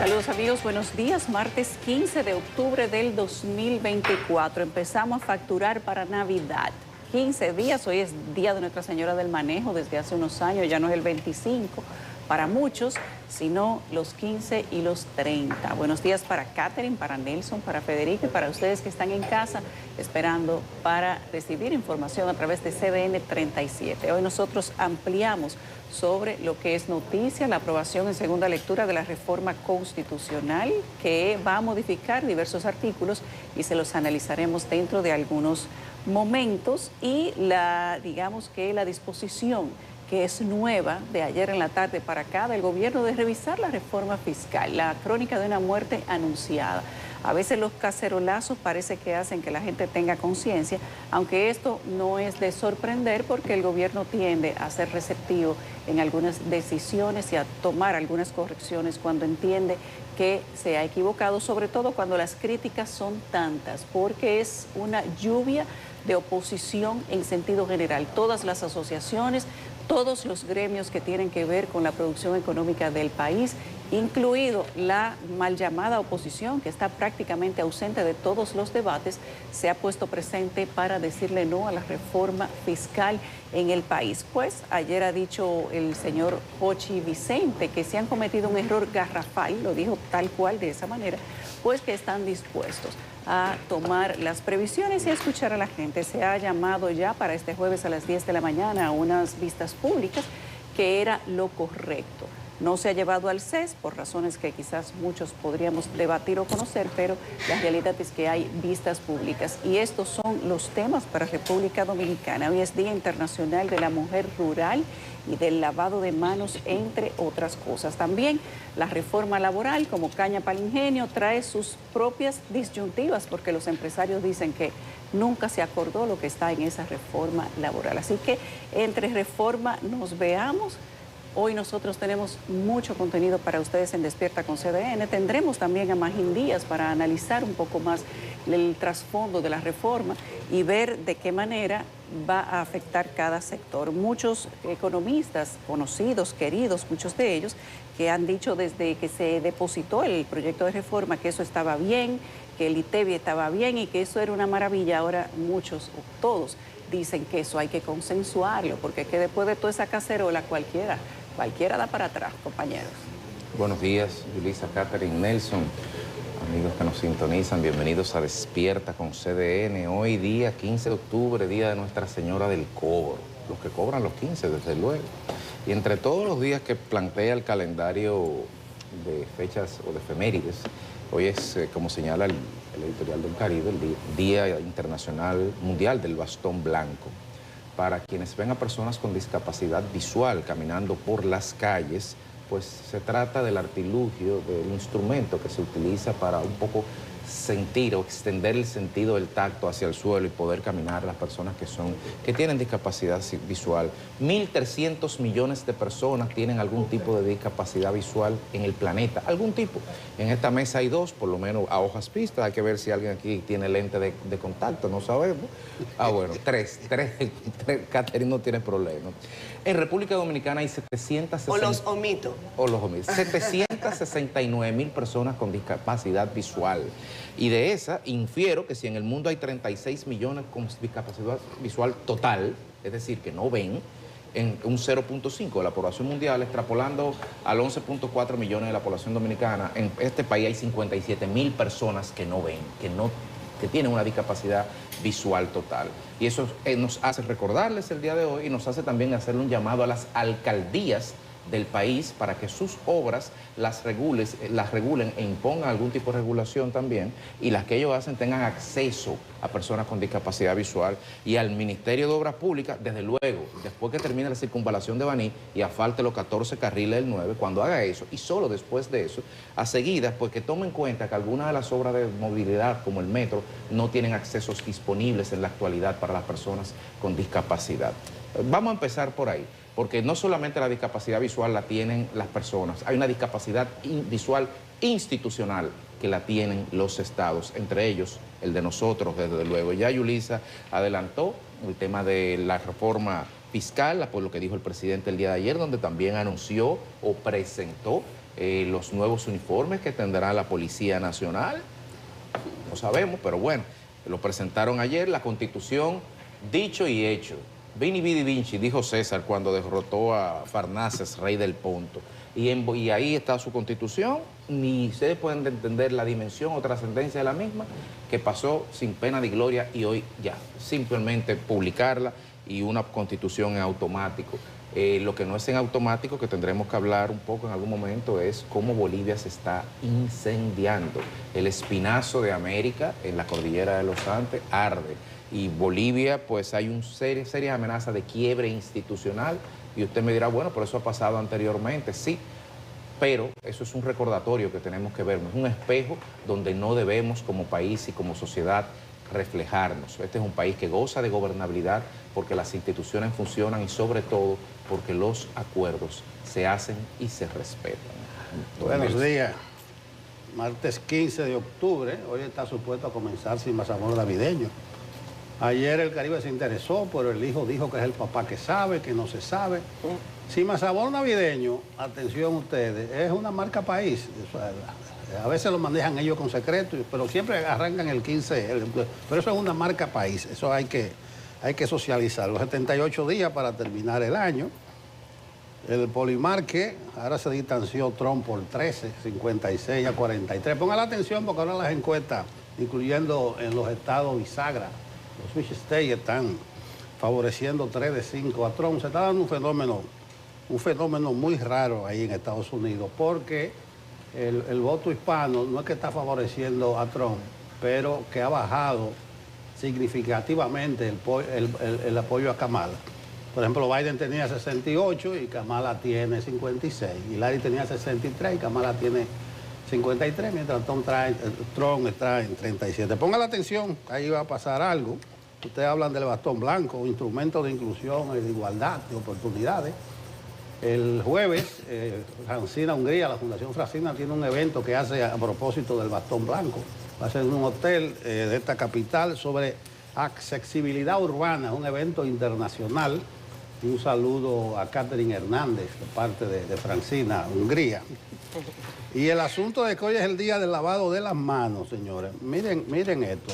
Saludos amigos, buenos días. Martes 15 de octubre del 2024. Empezamos a facturar para Navidad. 15 días, hoy es Día de Nuestra Señora del Manejo desde hace unos años, ya no es el 25 para muchos, sino los 15 y los 30. Buenos días para Catherine, para Nelson, para Federico y para ustedes que están en casa esperando para recibir información a través de CDN 37. Hoy nosotros ampliamos sobre lo que es noticia, la aprobación en segunda lectura de la reforma constitucional que va a modificar diversos artículos y se los analizaremos dentro de algunos momentos y digamos que la disposición que es nueva de ayer en la tarde para acá del gobierno de revisar la reforma fiscal, la crónica de una muerte anunciada. A veces los cacerolazos parece que hacen que la gente tenga conciencia, aunque esto no es de sorprender porque el gobierno tiende a ser receptivo en algunas decisiones y a tomar algunas correcciones cuando entiende que se ha equivocado, sobre todo cuando las críticas son tantas, porque es una lluvia de oposición en sentido general. Todas las asociaciones, todos los gremios que tienen que ver con la producción económica del país, incluido la mal llamada oposición, que está prácticamente ausente de todos los debates, se ha puesto presente para decirle no a la reforma fiscal en el país. Pues ayer ha dicho el señor Jochi Vicente que se han cometido un error garrafal, lo dijo tal cual de esa manera, pues que están dispuestos a tomar las previsiones y a escuchar a la gente. Se ha llamado ya para este jueves a las 10 de la mañana a unas vistas públicas, que era lo correcto. No se ha llevado al CES por razones que quizás muchos podríamos debatir o conocer, pero la realidad es que hay vistas públicas y estos son los temas para República Dominicana. Hoy es Día Internacional de la Mujer Rural y del lavado de manos, entre otras cosas. También la reforma laboral, como caña para el ingenio, trae sus propias disyuntivas porque los empresarios dicen que nunca se acordó lo que está en esa reforma laboral. Así que entre reforma nos veamos. Hoy nosotros tenemos mucho contenido para ustedes en Despierta con CDN. Tendremos también a Magín Díaz para analizar un poco más el trasfondo de la reforma y ver de qué manera va a afectar cada sector. Muchos economistas conocidos, queridos, muchos de ellos, que han dicho desde que se depositó el proyecto de reforma que eso estaba bien, que el ITEVI estaba bien y que eso era una maravilla. Ahora muchos o todos dicen que eso hay que consensuarlo, porque es que después de toda esa cacerola cualquiera da para atrás, compañeros. Buenos días, Yulisa, Catherine, Nelson, amigos que nos sintonizan, bienvenidos a Despierta con CDN. Hoy día 15 de octubre, Día de Nuestra Señora del Cobro, los que cobran los 15, desde luego. Y entre todos los días que plantea el calendario de fechas o de efemérides, hoy es, como señala el editorial del Caribe, el Día Internacional Mundial del Bastón Blanco. Para quienes ven a personas con discapacidad visual caminando por las calles, pues se trata del artilugio, del instrumento que se utiliza para un poco sentir o extender el sentido del tacto hacia el suelo y poder caminar las personas que tienen discapacidad visual. 1.300 millones de personas tienen algún tipo de discapacidad visual en el planeta, algún tipo. En esta mesa hay dos, por lo menos a hojas vistas. Hay que ver si alguien aquí tiene lente de contacto, no sabemos. Ah, bueno, tres, Catherine no tiene problema. En República Dominicana hay 760... O los omito. O los omito. 769.000 personas con discapacidad visual. Y de esa infiero que si en el mundo hay 36 millones con discapacidad visual total, es decir, que no ven, en un 0.5 de la población mundial, extrapolando al 11.4 millones de la población dominicana, en este país hay 57.000 personas que no ven, que tienen una discapacidad visual total. Y eso nos hace recordarles el día de hoy y nos hace también hacerle un llamado a las alcaldías del país para que sus obras las regulen e impongan algún tipo de regulación también, y las que ellos hacen tengan acceso a personas con discapacidad visual, y al Ministerio de Obras Públicas, desde luego, después que termine la circunvalación de Baní y asfalte los 14 carriles del 9, cuando haga eso, y solo después de eso, a seguidas, pues que tome en cuenta que algunas de las obras de movilidad, como el metro, no tienen accesos disponibles en la actualidad para las personas con discapacidad. Vamos a empezar por ahí, porque no solamente la discapacidad visual la tienen las personas, hay una discapacidad visual institucional que la tienen los estados, entre ellos el de nosotros, desde luego. Ya Yulisa adelantó el tema de la reforma fiscal, por lo que dijo el presidente el día de ayer, donde también anunció o presentó los nuevos uniformes que tendrá la Policía Nacional. No sabemos, pero bueno, lo presentaron ayer, la Constitución, dicho y hecho. Vini Vidi Vinci, dijo César cuando derrotó a Farnaces, rey del Ponto. Y ahí está su Constitución, ni ustedes pueden entender la dimensión o trascendencia de la misma, que pasó sin pena ni gloria y hoy ya, simplemente publicarla y una Constitución en automático. Lo que no es en automático, que tendremos que hablar un poco en algún momento, es cómo Bolivia se está incendiando. El espinazo de América en la cordillera de los Andes arde. Y Bolivia, pues hay una seria amenaza de quiebre institucional. Y usted me dirá, bueno, pero eso ha pasado anteriormente. Sí, pero eso es un recordatorio que tenemos que vernos, un espejo donde no debemos como país y como sociedad reflejarnos. Este es un país que goza de gobernabilidad porque las instituciones funcionan y sobre todo porque los acuerdos se hacen y se respetan. Buenos días. Martes 15 de octubre, hoy está supuesto a comenzar sin mazamorra navideño. Ayer el Caribe se interesó, pero el hijo dijo que es el papá que sabe, que no se sabe. Sin mazamorra navideño, atención ustedes, es una marca país. A veces lo manejan ellos con secreto, pero siempre arrancan el 15, pero eso es una marca país, eso hay que socializar. Los 78 días para terminar el año. El Polimarque, ahora se distanció Trump por 13, 56 a 43. Pongan la atención porque ahora las encuestas, incluyendo en los estados bisagra, los switch states, están favoreciendo 3 de 5 a Trump. Se está dando un fenómeno muy raro ahí en Estados Unidos, porque el voto hispano no es que está favoreciendo a Trump, pero que ha bajado significativamente el apoyo a Kamala. Por ejemplo, Biden tenía 68 y Kamala tiene 56. Hillary tenía 63 y Kamala tiene 53, mientras Trump está en 37. Ponga la atención, ahí va a pasar algo. Ustedes hablan del bastón blanco, un instrumento de inclusión y de igualdad, de oportunidades. El jueves, Francina Hungría, la Fundación Francina, tiene un evento que hace a propósito del bastón blanco. Va a ser en un hotel de esta capital sobre accesibilidad urbana, un evento internacional. Y un saludo a Catherine Hernández, de parte de Francina Hungría. Y el asunto de que hoy es el día del lavado de las manos, señores. Miren esto.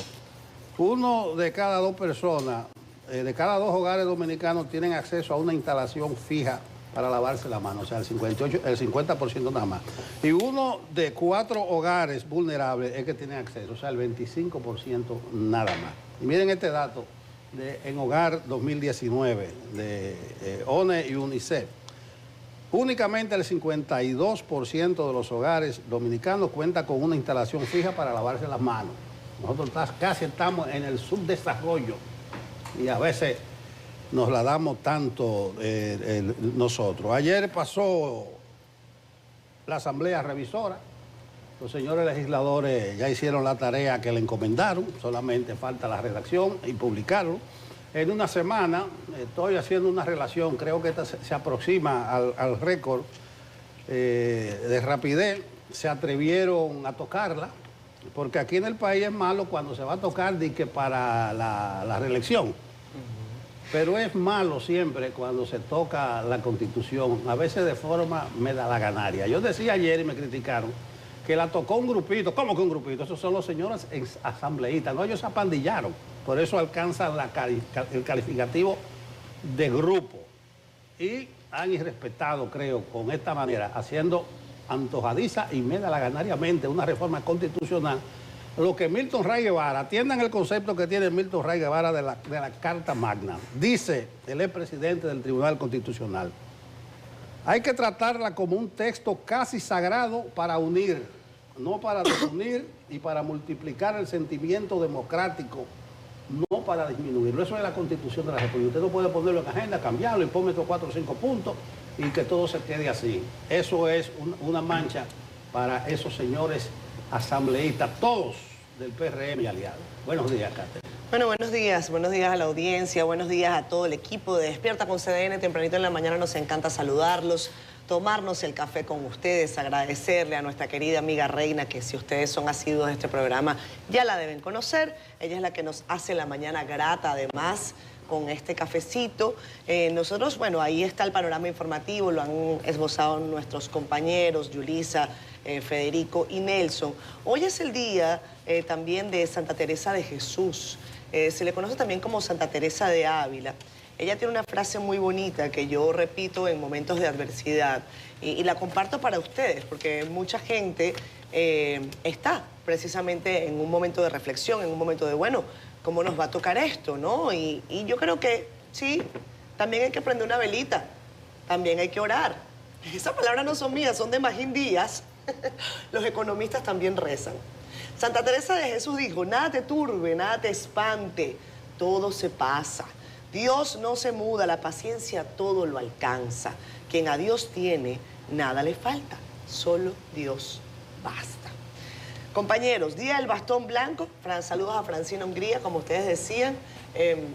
Uno de cada 2 personas, de cada 2 hogares dominicanos tienen acceso a una instalación fija para lavarse la mano, o sea, el 50% nada más. Y uno de 4 hogares vulnerables es que tiene acceso, o sea, el 25% nada más. Y miren este dato en Hogar 2019 de ONE y UNICEF. Únicamente el 52% de los hogares dominicanos cuenta con una instalación fija para lavarse las manos. Nosotros casi estamos en el subdesarrollo y a veces nos la damos tanto nosotros. Ayer pasó la Asamblea Revisora. Los señores legisladores ya hicieron la tarea que le encomendaron, solamente falta la redacción y publicarlo. En una semana estoy haciendo una relación, creo que esta se aproxima al récord de rapidez. Se atrevieron a tocarla, porque aquí en el país es malo cuando se va a tocar que para la reelección. Pero es malo siempre cuando se toca la Constitución, a veces de forma medalaganaria. Yo decía ayer y me criticaron que la tocó un grupito. ¿Cómo que un grupito? Esos son los señores asambleístas. No, ellos se apandillaron. Por eso alcanzan el calificativo de grupo. Y han irrespetado, creo, con esta manera, haciendo antojadiza y medalaganariamente una reforma constitucional. Lo que Milton Ray Guevara, atiendan el concepto que tiene Milton Ray Guevara de la Carta Magna. Dice el expresidente del Tribunal Constitucional: hay que tratarla como un texto casi sagrado para unir, no para desunir y para multiplicar el sentimiento democrático, no para disminuirlo. Eso es la Constitución de la República. Usted no puede ponerlo en agenda, cambiarlo y ponerle estos 4 o 5 puntos y que todo se quede así. Eso es una mancha para esos señores asambleístas, todos del PRM y aliados. Buenos días, Catherine. Bueno, buenos días a la audiencia, buenos días a todo el equipo de Despierta con CDN. Tempranito en la mañana nos encanta saludarlos, tomarnos el café con ustedes, agradecerle a nuestra querida amiga Reina, que si ustedes son asiduos de este programa ya la deben conocer. Ella es la que nos hace la mañana grata, además, con este cafecito. Nosotros, bueno, ahí está el panorama informativo, lo han esbozado nuestros compañeros, Yulisa, Federico y Nelson. Hoy es el día también de Santa Teresa de Jesús. Se le conoce también como Santa Teresa de Ávila. Ella tiene una frase muy bonita que yo repito en momentos de adversidad y la comparto para ustedes porque mucha gente está precisamente en un momento de reflexión, en un momento de, bueno, ¿cómo nos va a tocar esto, no? Y yo creo que sí, también hay que prender una velita, también hay que orar. Esas palabras no son mías, son de Magín Díaz. Los economistas también rezan. Santa Teresa de Jesús dijo, nada te turbe, nada te espante, todo se pasa. Dios no se muda, la paciencia todo lo alcanza. Quien a Dios tiene, nada le falta, solo Dios basta. Compañeros, Día del Bastón Blanco. Saludos a Francina Hungría, como ustedes decían.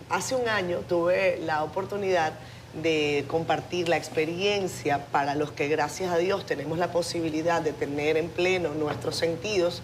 Hace un año tuve la oportunidad de compartir la experiencia para los que, gracias a Dios, tenemos la posibilidad de tener en pleno nuestros sentidos.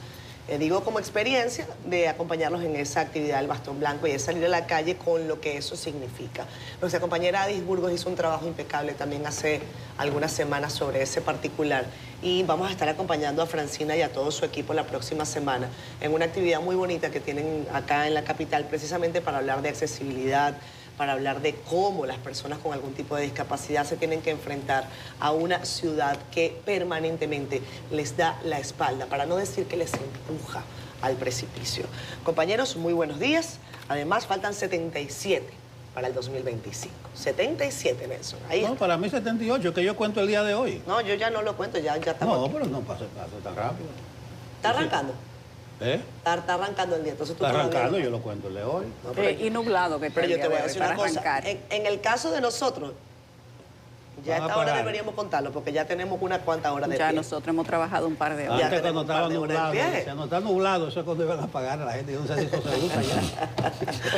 Digo como experiencia de acompañarlos en esa actividad del Bastón Blanco y de salir a la calle con lo que eso significa. Nuestra compañera Adis Burgos hizo un trabajo impecable también hace algunas semanas sobre ese particular y vamos a estar acompañando a Francina y a todo su equipo la próxima semana en una actividad muy bonita que tienen acá en la capital precisamente para hablar de accesibilidad, para hablar de cómo las personas con algún tipo de discapacidad se tienen que enfrentar a una ciudad que permanentemente les da la espalda, para no decir que les empuja al precipicio. Compañeros, muy buenos días. Además, faltan 77 para el 2025. 77, Nelson. Ahí No, está. para mí 78, que yo cuento el día de hoy. No, yo ya no lo cuento, ya estamos No, aquí. pero no pase tan rápido. ¿Está arrancando? Está arrancando el día, entonces tú Está todavía arrancando, no. yo lo cuento el de hoy. No, pero Y nublado que está Pero el yo día te voy de a hoy decir para una cosa. arrancar. En el caso de nosotros, ya a Van a esta hora parar. deberíamos contarlo, porque ya tenemos unas cuantas horas de Ya pie. nosotros hemos trabajado un par de horas. Ya Antes tenemos cuando estaba un par de horas nublado, de viaje. decían, no está nublado, eso es cuando iban a pagar a la gente. Yo no sé si eso se usa ya.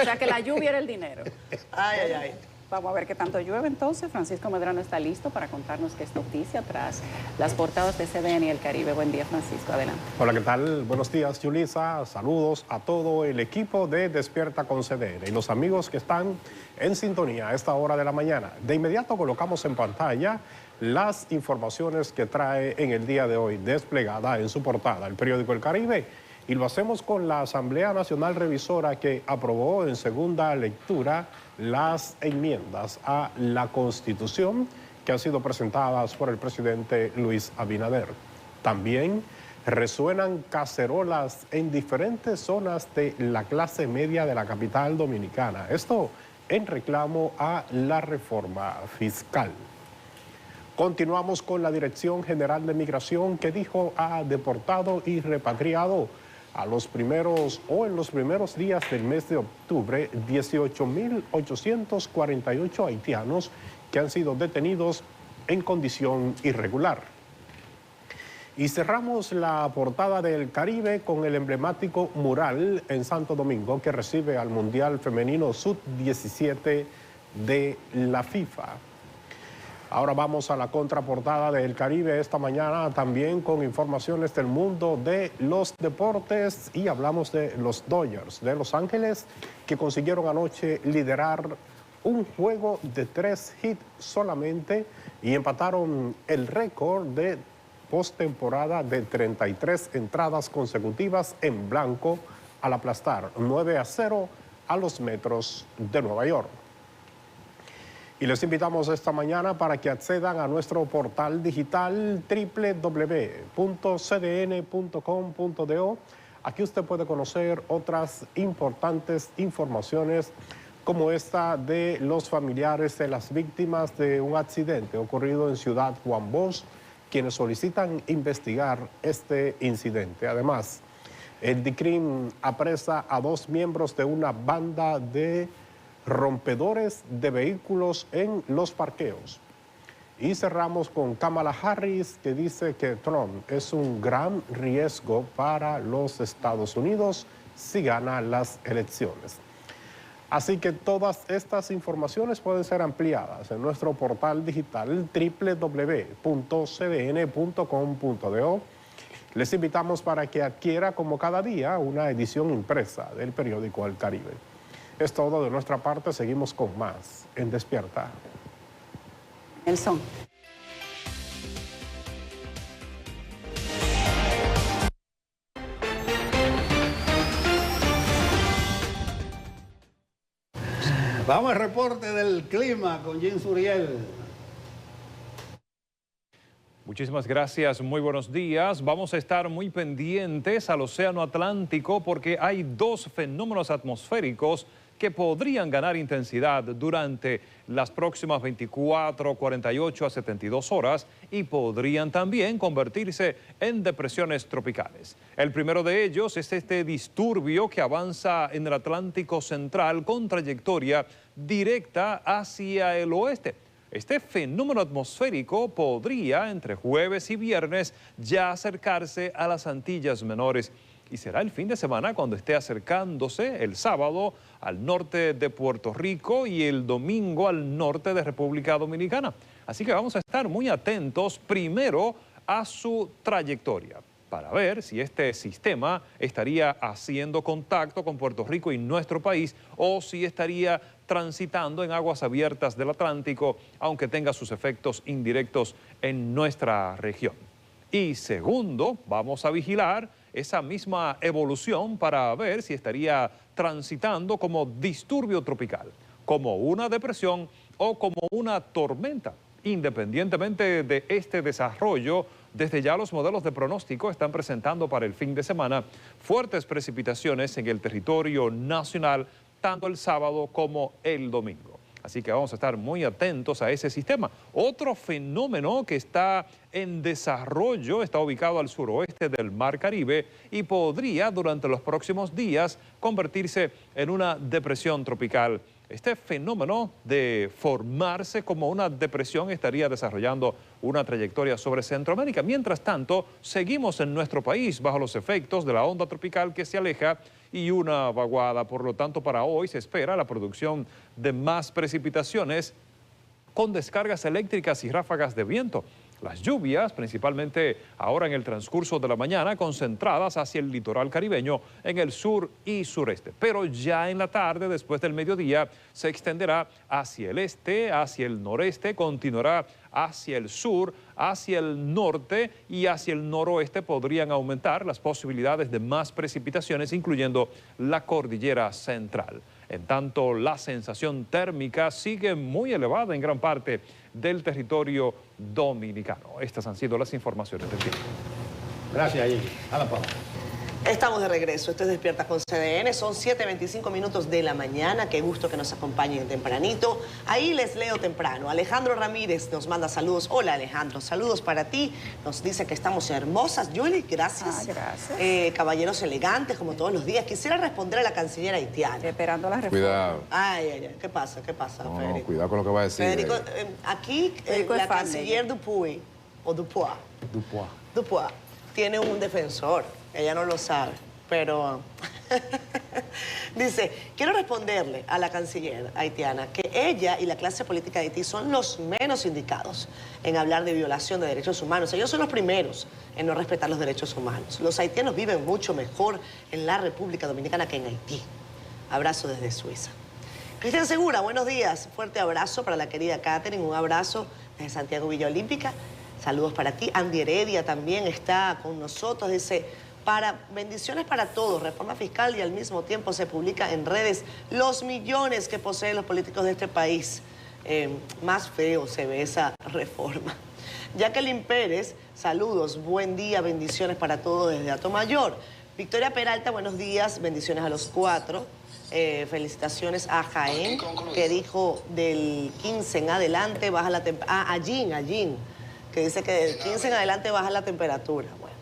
O sea que la lluvia era el dinero. Ay, ay, ay. Vamos a ver qué tanto llueve entonces. Francisco Medrano está listo para contarnos qué es noticia tras las portadas de CDN y el Caribe. Buen día, Francisco. Adelante. Hola, ¿qué tal? Buenos días, Yulisa. Saludos a todo el equipo de Despierta con CDN y los amigos que están en sintonía a esta hora de la mañana. De inmediato colocamos en pantalla las informaciones que trae en el día de hoy desplegada en su portada el periódico El Caribe. Y lo hacemos con la Asamblea Nacional Revisora que aprobó en segunda lectura las enmiendas a la Constitución que han sido presentadas por el presidente Luis Abinader. También resuenan cacerolas en diferentes zonas de la clase media de la capital dominicana. Esto en reclamo a la reforma fiscal. Continuamos con la Dirección General de Migración que dijo ha deportado y repatriado en los primeros días del mes de octubre 18.848 haitianos que han sido detenidos en condición irregular. Y cerramos la portada del Caribe con el emblemático mural en Santo Domingo que recibe al Mundial Femenino Sub-17 de la FIFA. Ahora vamos a la contraportada del Caribe esta mañana también con informaciones del mundo de los deportes y hablamos de los Dodgers de Los Ángeles que consiguieron anoche liderar un juego de 3 hits solamente y empataron el récord de postemporada de 33 entradas consecutivas en blanco al aplastar 9-0 a los Metros de Nueva York. Y les invitamos esta mañana para que accedan a nuestro portal digital www.cdn.com.do. Aquí usted puede conocer otras importantes informaciones como esta de los familiares de las víctimas de un accidente ocurrido en Ciudad Juan Bosch, quienes solicitan investigar este incidente. Además, el DICRIM apresa a 2 miembros de una banda de rompedores de vehículos en los parqueos. Y cerramos con Kamala Harris, que dice que Trump es un gran riesgo para los Estados Unidos si gana las elecciones. Así que todas estas informaciones pueden ser ampliadas en nuestro portal digital www.cdn.com.do. Les invitamos para que adquiera como cada día una edición impresa del periódico El Caribe. Es todo de nuestra parte, seguimos con más en Despierta. Nelson. Vamos al reporte del clima con Jim Suriel. Muchísimas gracias, muy buenos días. Vamos a estar muy pendientes al Océano Atlántico porque hay dos fenómenos atmosféricos que podrían ganar intensidad durante las próximas 24, 48 a 72 horas y podrían también convertirse en depresiones tropicales. El primero de ellos es este disturbio que avanza en el Atlántico Central con trayectoria directa hacia el oeste. Este fenómeno atmosférico podría, entre jueves y viernes, ya acercarse a las Antillas Menores. Y será el fin de semana cuando esté acercándose el sábado al norte de Puerto Rico y el domingo al norte de República Dominicana. Así que vamos a estar muy atentos primero a su trayectoria para ver si este sistema estaría haciendo contacto con Puerto Rico y nuestro país o si estaría transitando en aguas abiertas del Atlántico, aunque tenga sus efectos indirectos en nuestra región. Y segundo, vamos a vigilar esa misma evolución para ver si estaría transitando como disturbio tropical, como una depresión o como una tormenta. Independientemente de este desarrollo, desde ya los modelos de pronóstico están presentando para el fin de semana fuertes precipitaciones en el territorio nacional, tanto el sábado como el domingo. Así que vamos a estar muy atentos a ese sistema. Otro fenómeno que está en desarrollo está ubicado al suroeste del Mar Caribe y podría durante los próximos días convertirse en una depresión tropical. Este fenómeno de formarse como una depresión estaría desarrollando una trayectoria sobre Centroamérica. Mientras tanto, seguimos en nuestro país bajo los efectos de la onda tropical que se aleja y una vaguada. Por lo tanto, para hoy se espera la producción de más precipitaciones con descargas eléctricas y ráfagas de viento. Las lluvias, principalmente ahora en el transcurso de la mañana, concentradas hacia el litoral caribeño en el sur y sureste. Pero ya en la tarde, después del mediodía, se extenderá hacia el este, hacia el noreste, continuará hacia el sur, hacia el norte y hacia el noroeste. Podrían aumentar las posibilidades de más precipitaciones, incluyendo la cordillera central. En tanto, la sensación térmica sigue muy elevada en gran parte del territorio dominicano. Estas han sido las informaciones del tiempo. Gracias, Jim. A la pausa. Estamos de regreso. Esto es Despierta con CDN. Son 7:25 minutos de la mañana. Qué gusto que nos acompañen tempranito. Ahí les leo temprano. Alejandro Ramírez nos manda saludos. Hola, Alejandro. Saludos para ti. Nos dice que estamos hermosas. Yuli, gracias. Gracias. Caballeros elegantes, como todos los días. Quisiera responder a la canciller haitiana. Esperando la respuesta. Cuidado. Ay, ay, ay. ¿Qué pasa? ¿Qué pasa, No, Federico? cuidado con lo que va a decir. Federico, aquí Federico la es fan de canciller ella. Dupuy, o Dupois, tiene un defensor. Ella no lo sabe, pero dice, quiero responderle a la canciller haitiana que ella y la clase política de Haití son los menos indicados en hablar de violación de derechos humanos. Ellos son los primeros en no respetar los derechos humanos. Los haitianos viven mucho mejor en la República Dominicana que en Haití. Abrazo desde Suiza. Cristian Segura, buenos días. Fuerte abrazo para la querida Catherine. Un abrazo desde Santiago Villa Olímpica. Saludos para ti. Andy Heredia también está con nosotros. Dice, bendiciones para todos. Reforma fiscal y al mismo tiempo se publica en redes los millones que poseen los políticos de este país. Más feo se ve esa reforma. Jacqueline Pérez, saludos. Buen día, bendiciones para todos desde Atomayor. Victoria Peralta, buenos días. Bendiciones a los cuatro. Felicitaciones a Jaén, que dijo del 15 en adelante baja la temperatura. A Jean, que dice que del 15 en adelante baja la temperatura. Bueno,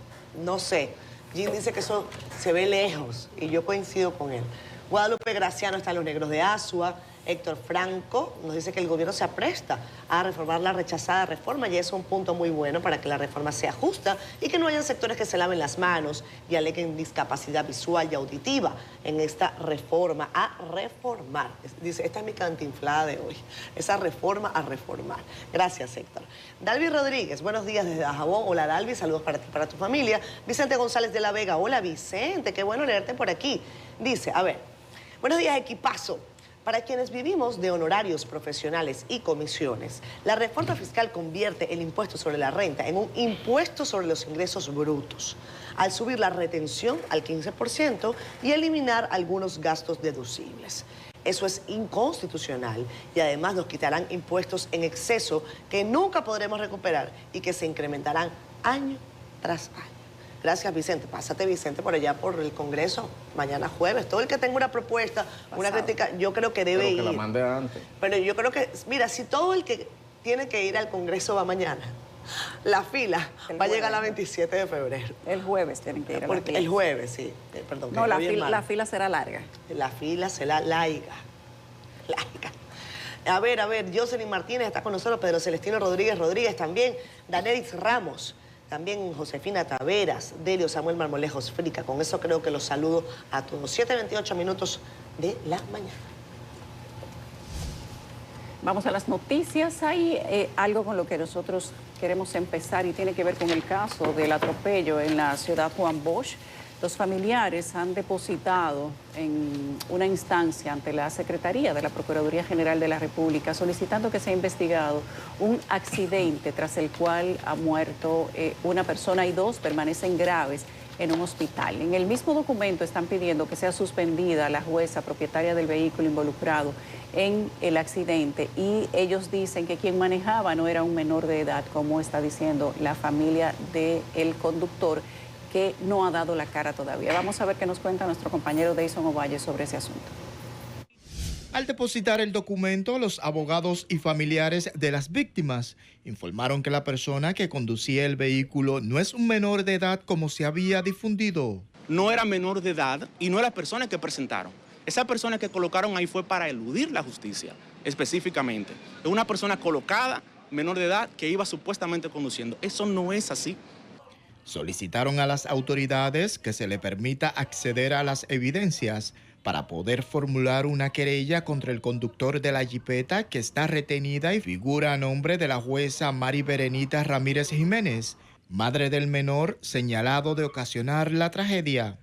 no sé. Jean dice que eso se ve lejos y yo coincido con él. Guadalupe Graciano está en Los Negros de Azua. Héctor Franco nos dice que el gobierno se apresta a reformar la rechazada reforma y es un punto muy bueno para que la reforma sea justa y que no hayan sectores que se laven las manos y aleguen discapacidad visual y auditiva en esta reforma a reformar. Dice, esta es mi cantinflada de hoy, esa reforma a reformar. Gracias, Héctor. Dalvi Rodríguez, buenos días desde Dajabón. Hola, Dalvi, saludos para ti, para tu familia. Vicente González de la Vega, hola, Vicente, qué bueno leerte por aquí. Dice, a ver, buenos días, equipazo. Para quienes vivimos de honorarios profesionales y comisiones, la reforma fiscal convierte el impuesto sobre la renta en un impuesto sobre los ingresos brutos, al subir la retención al 15% y eliminar algunos gastos deducibles. Eso es inconstitucional y además nos quitarán impuestos en exceso que nunca podremos recuperar y que se incrementarán año tras año. Gracias, Vicente. Pásate, Vicente, por allá por el Congreso, mañana jueves. Todo el que tenga una propuesta, una crítica, yo creo que debe ir. Pero que la mande antes. Pero yo creo que, mira, si todo el que tiene que ir al Congreso va mañana, la fila va a llegar la 27 de febrero. El jueves tienen que ir a la fila. El jueves, sí. Perdón. No, la fila será larga. La fila será larga. A ver, Jocelyn Martínez está con nosotros, Pedro Celestino Rodríguez también, Danelis Ramos, también Josefina Taveras, Delio Samuel Marmolejos Frica. Con eso creo que los saludo a todos. 7:28 minutos de la mañana. Vamos a las noticias. Hay algo con lo que nosotros queremos empezar y tiene que ver con el caso del atropello en la ciudad Juan Bosch. Los familiares han depositado en una instancia ante la Secretaría de la Procuraduría General de la República solicitando que sea investigado un accidente tras el cual ha muerto una persona y 2 permanecen graves en un hospital. En el mismo documento están pidiendo que sea suspendida la jueza propietaria del vehículo involucrado en el accidente y ellos dicen que quien manejaba no era un menor de edad, como está diciendo la familia del conductor, que no ha dado la cara todavía. Vamos a ver qué nos cuenta nuestro compañero Deison Ovalle sobre ese asunto. Al depositar el documento, los abogados y familiares de las víctimas informaron que la persona que conducía el vehículo no es un menor de edad como se había difundido. No era menor de edad y no era la persona que presentaron. Esa persona que colocaron ahí fue para eludir la justicia, específicamente. Es una persona colocada, menor de edad, que iba supuestamente conduciendo. Eso no es así. Solicitaron a las autoridades que se le permita acceder a las evidencias para poder formular una querella contra el conductor de la jipeta que está retenida y figura a nombre de la jueza Mari Berenita Ramírez Jiménez, madre del menor señalado de ocasionar la tragedia.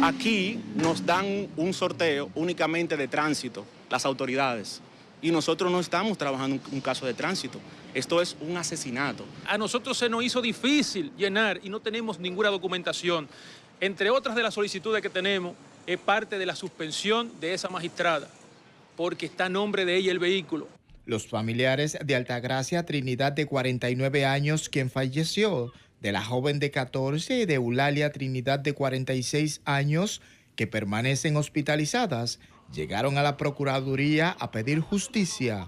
Aquí nos dan un sorteo únicamente de tránsito, las autoridades, y nosotros no estamos trabajando un caso de tránsito. Esto es un asesinato. A nosotros se nos hizo difícil llenar y no tenemos ninguna documentación. Entre otras de las solicitudes que tenemos es parte de la suspensión de esa magistrada, porque está a nombre de ella el vehículo. Los familiares de Altagracia Trinidad, de 49 años, quien falleció, de la joven de 14 y de Eulalia Trinidad, de 46 años, que permanecen hospitalizadas, llegaron a la Procuraduría a pedir justicia.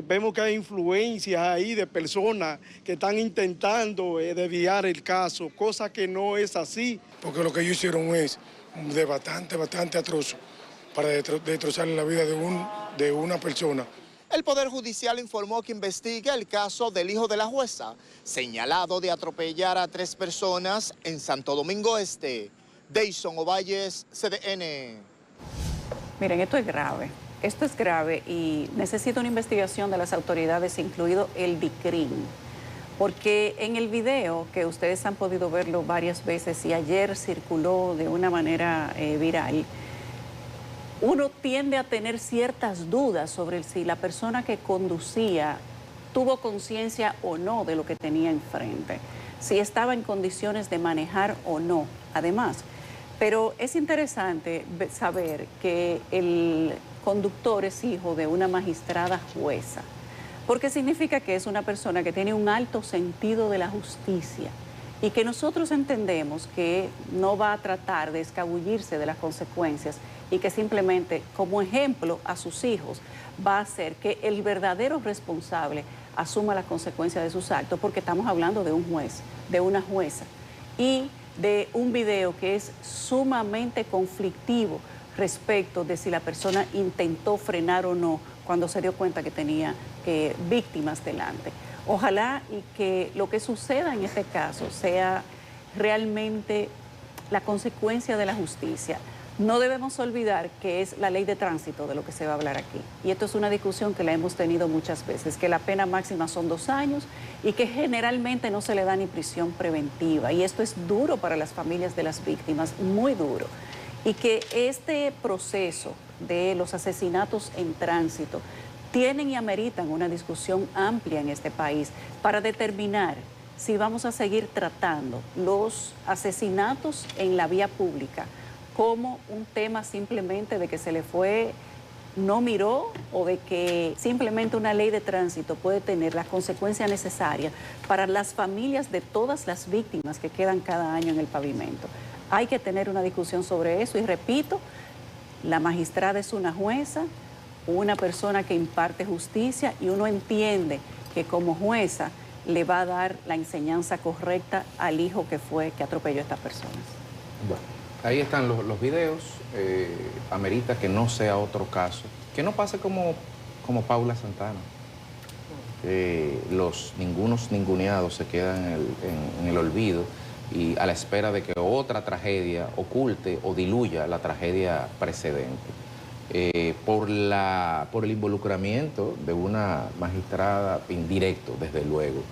Vemos que hay influencias ahí de personas que están intentando desviar el caso, cosa que no es así. Porque lo que ellos hicieron es de bastante atroz para destrozar la vida de una persona. El Poder Judicial informó que investiga el caso del hijo de la jueza, señalado de atropellar a 3 personas en Santo Domingo Este. Deison Ovalles, CDN. Miren, esto es grave. Esto es grave y necesita una investigación de las autoridades, incluido el DICRIM. Porque en el video, que ustedes han podido verlo varias veces y ayer circuló de una manera viral, uno tiende a tener ciertas dudas sobre si la persona que conducía tuvo conciencia o no de lo que tenía enfrente, si estaba en condiciones de manejar o no, además. Pero es interesante saber que el conductor es hijo de una magistrada jueza, porque significa que es una persona que tiene un alto sentido de la justicia y que nosotros entendemos que no va a tratar de escabullirse de las consecuencias y que simplemente, como ejemplo a sus hijos, va a hacer que el verdadero responsable asuma las consecuencias de sus actos, porque estamos hablando de un juez, de una jueza, y de un video que es sumamente conflictivo respecto de si la persona intentó frenar o no cuando se dio cuenta que tenía víctimas delante. Ojalá y que lo que suceda en este caso sea realmente la consecuencia de la justicia. No debemos olvidar que es la ley de tránsito de lo que se va a hablar aquí. Y esto es una discusión que la hemos tenido muchas veces, que la pena máxima son 2 años y que generalmente no se le da ni prisión preventiva. Y esto es duro para las familias de las víctimas, muy duro. Y que este proceso de los asesinatos en tránsito tienen y ameritan una discusión amplia en este país para determinar si vamos a seguir tratando los asesinatos en la vía pública como un tema simplemente de que se le fue, no miró, o de que simplemente una ley de tránsito puede tener las consecuencias necesarias para las familias de todas las víctimas que quedan cada año en el pavimento. Hay que tener una discusión sobre eso y repito, la magistrada es una jueza, una persona que imparte justicia y uno entiende que como jueza le va a dar la enseñanza correcta al hijo que atropelló a estas personas. Bueno, ahí están los videos, amerita que no sea otro caso, que no pase como Paula Santana. Los ninguneados se quedan en el olvido y a la espera de que otra tragedia oculte o diluya la tragedia precedente. Por el involucramiento de una magistrada indirecto, desde luego,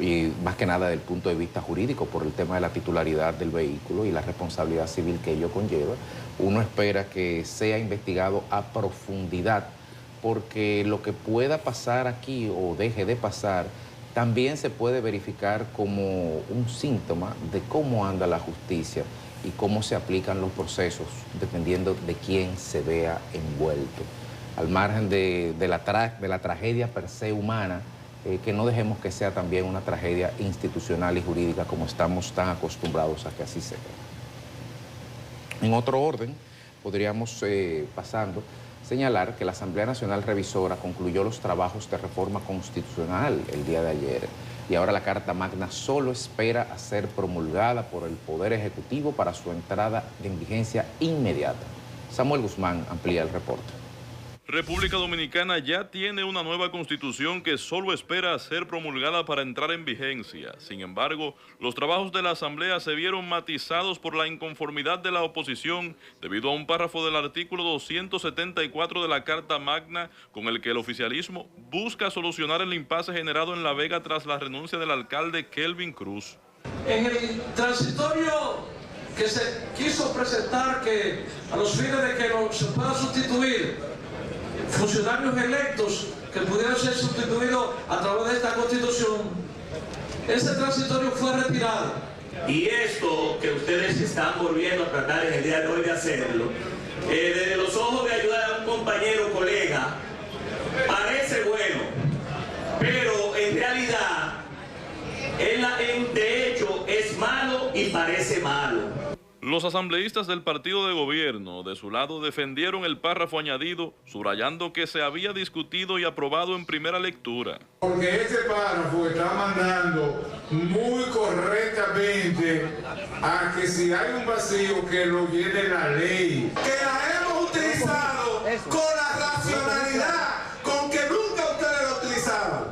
y más que nada desde el punto de vista jurídico, por el tema de la titularidad del vehículo y la responsabilidad civil que ello conlleva, uno espera que sea investigado a profundidad, porque lo que pueda pasar aquí o deje de pasar también se puede verificar como un síntoma de cómo anda la justicia y cómo se aplican los procesos, dependiendo de quién se vea envuelto. Al margen de la tragedia per se humana, que no dejemos que sea también una tragedia institucional y jurídica como estamos tan acostumbrados a que así sea. En otro orden, podríamos, pasando, señalar que la Asamblea Nacional Revisora concluyó los trabajos de reforma constitucional el día de ayer y ahora la Carta Magna solo espera a ser promulgada por el Poder Ejecutivo para su entrada en vigencia inmediata. Samuel Guzmán amplía el reporte. República Dominicana ya tiene una nueva constitución que solo espera a ser promulgada para entrar en vigencia. Sin embargo, los trabajos de la Asamblea se vieron matizados por la inconformidad de la oposición debido a un párrafo del artículo 274 de la Carta Magna con el que el oficialismo busca solucionar el impasse generado en La Vega tras la renuncia del alcalde Kelvin Cruz. En el transitorio que se quiso presentar que a los fines de que no se pueda sustituir funcionarios electos que pudieran ser sustituidos a través de esta constitución, ese transitorio fue retirado. Y esto que ustedes están volviendo a tratar en el día de hoy de hacerlo, desde los ojos de ayudar a un compañero, colega, parece bueno, pero en realidad, de hecho, es malo y parece malo. Los asambleístas del partido de gobierno, de su lado, defendieron el párrafo añadido, subrayando que se había discutido y aprobado en primera lectura. Porque ese párrafo está mandando muy correctamente a que si hay un vacío que lo llene la ley. Que la hemos utilizado con la racionalidad con que nunca ustedes lo utilizaban.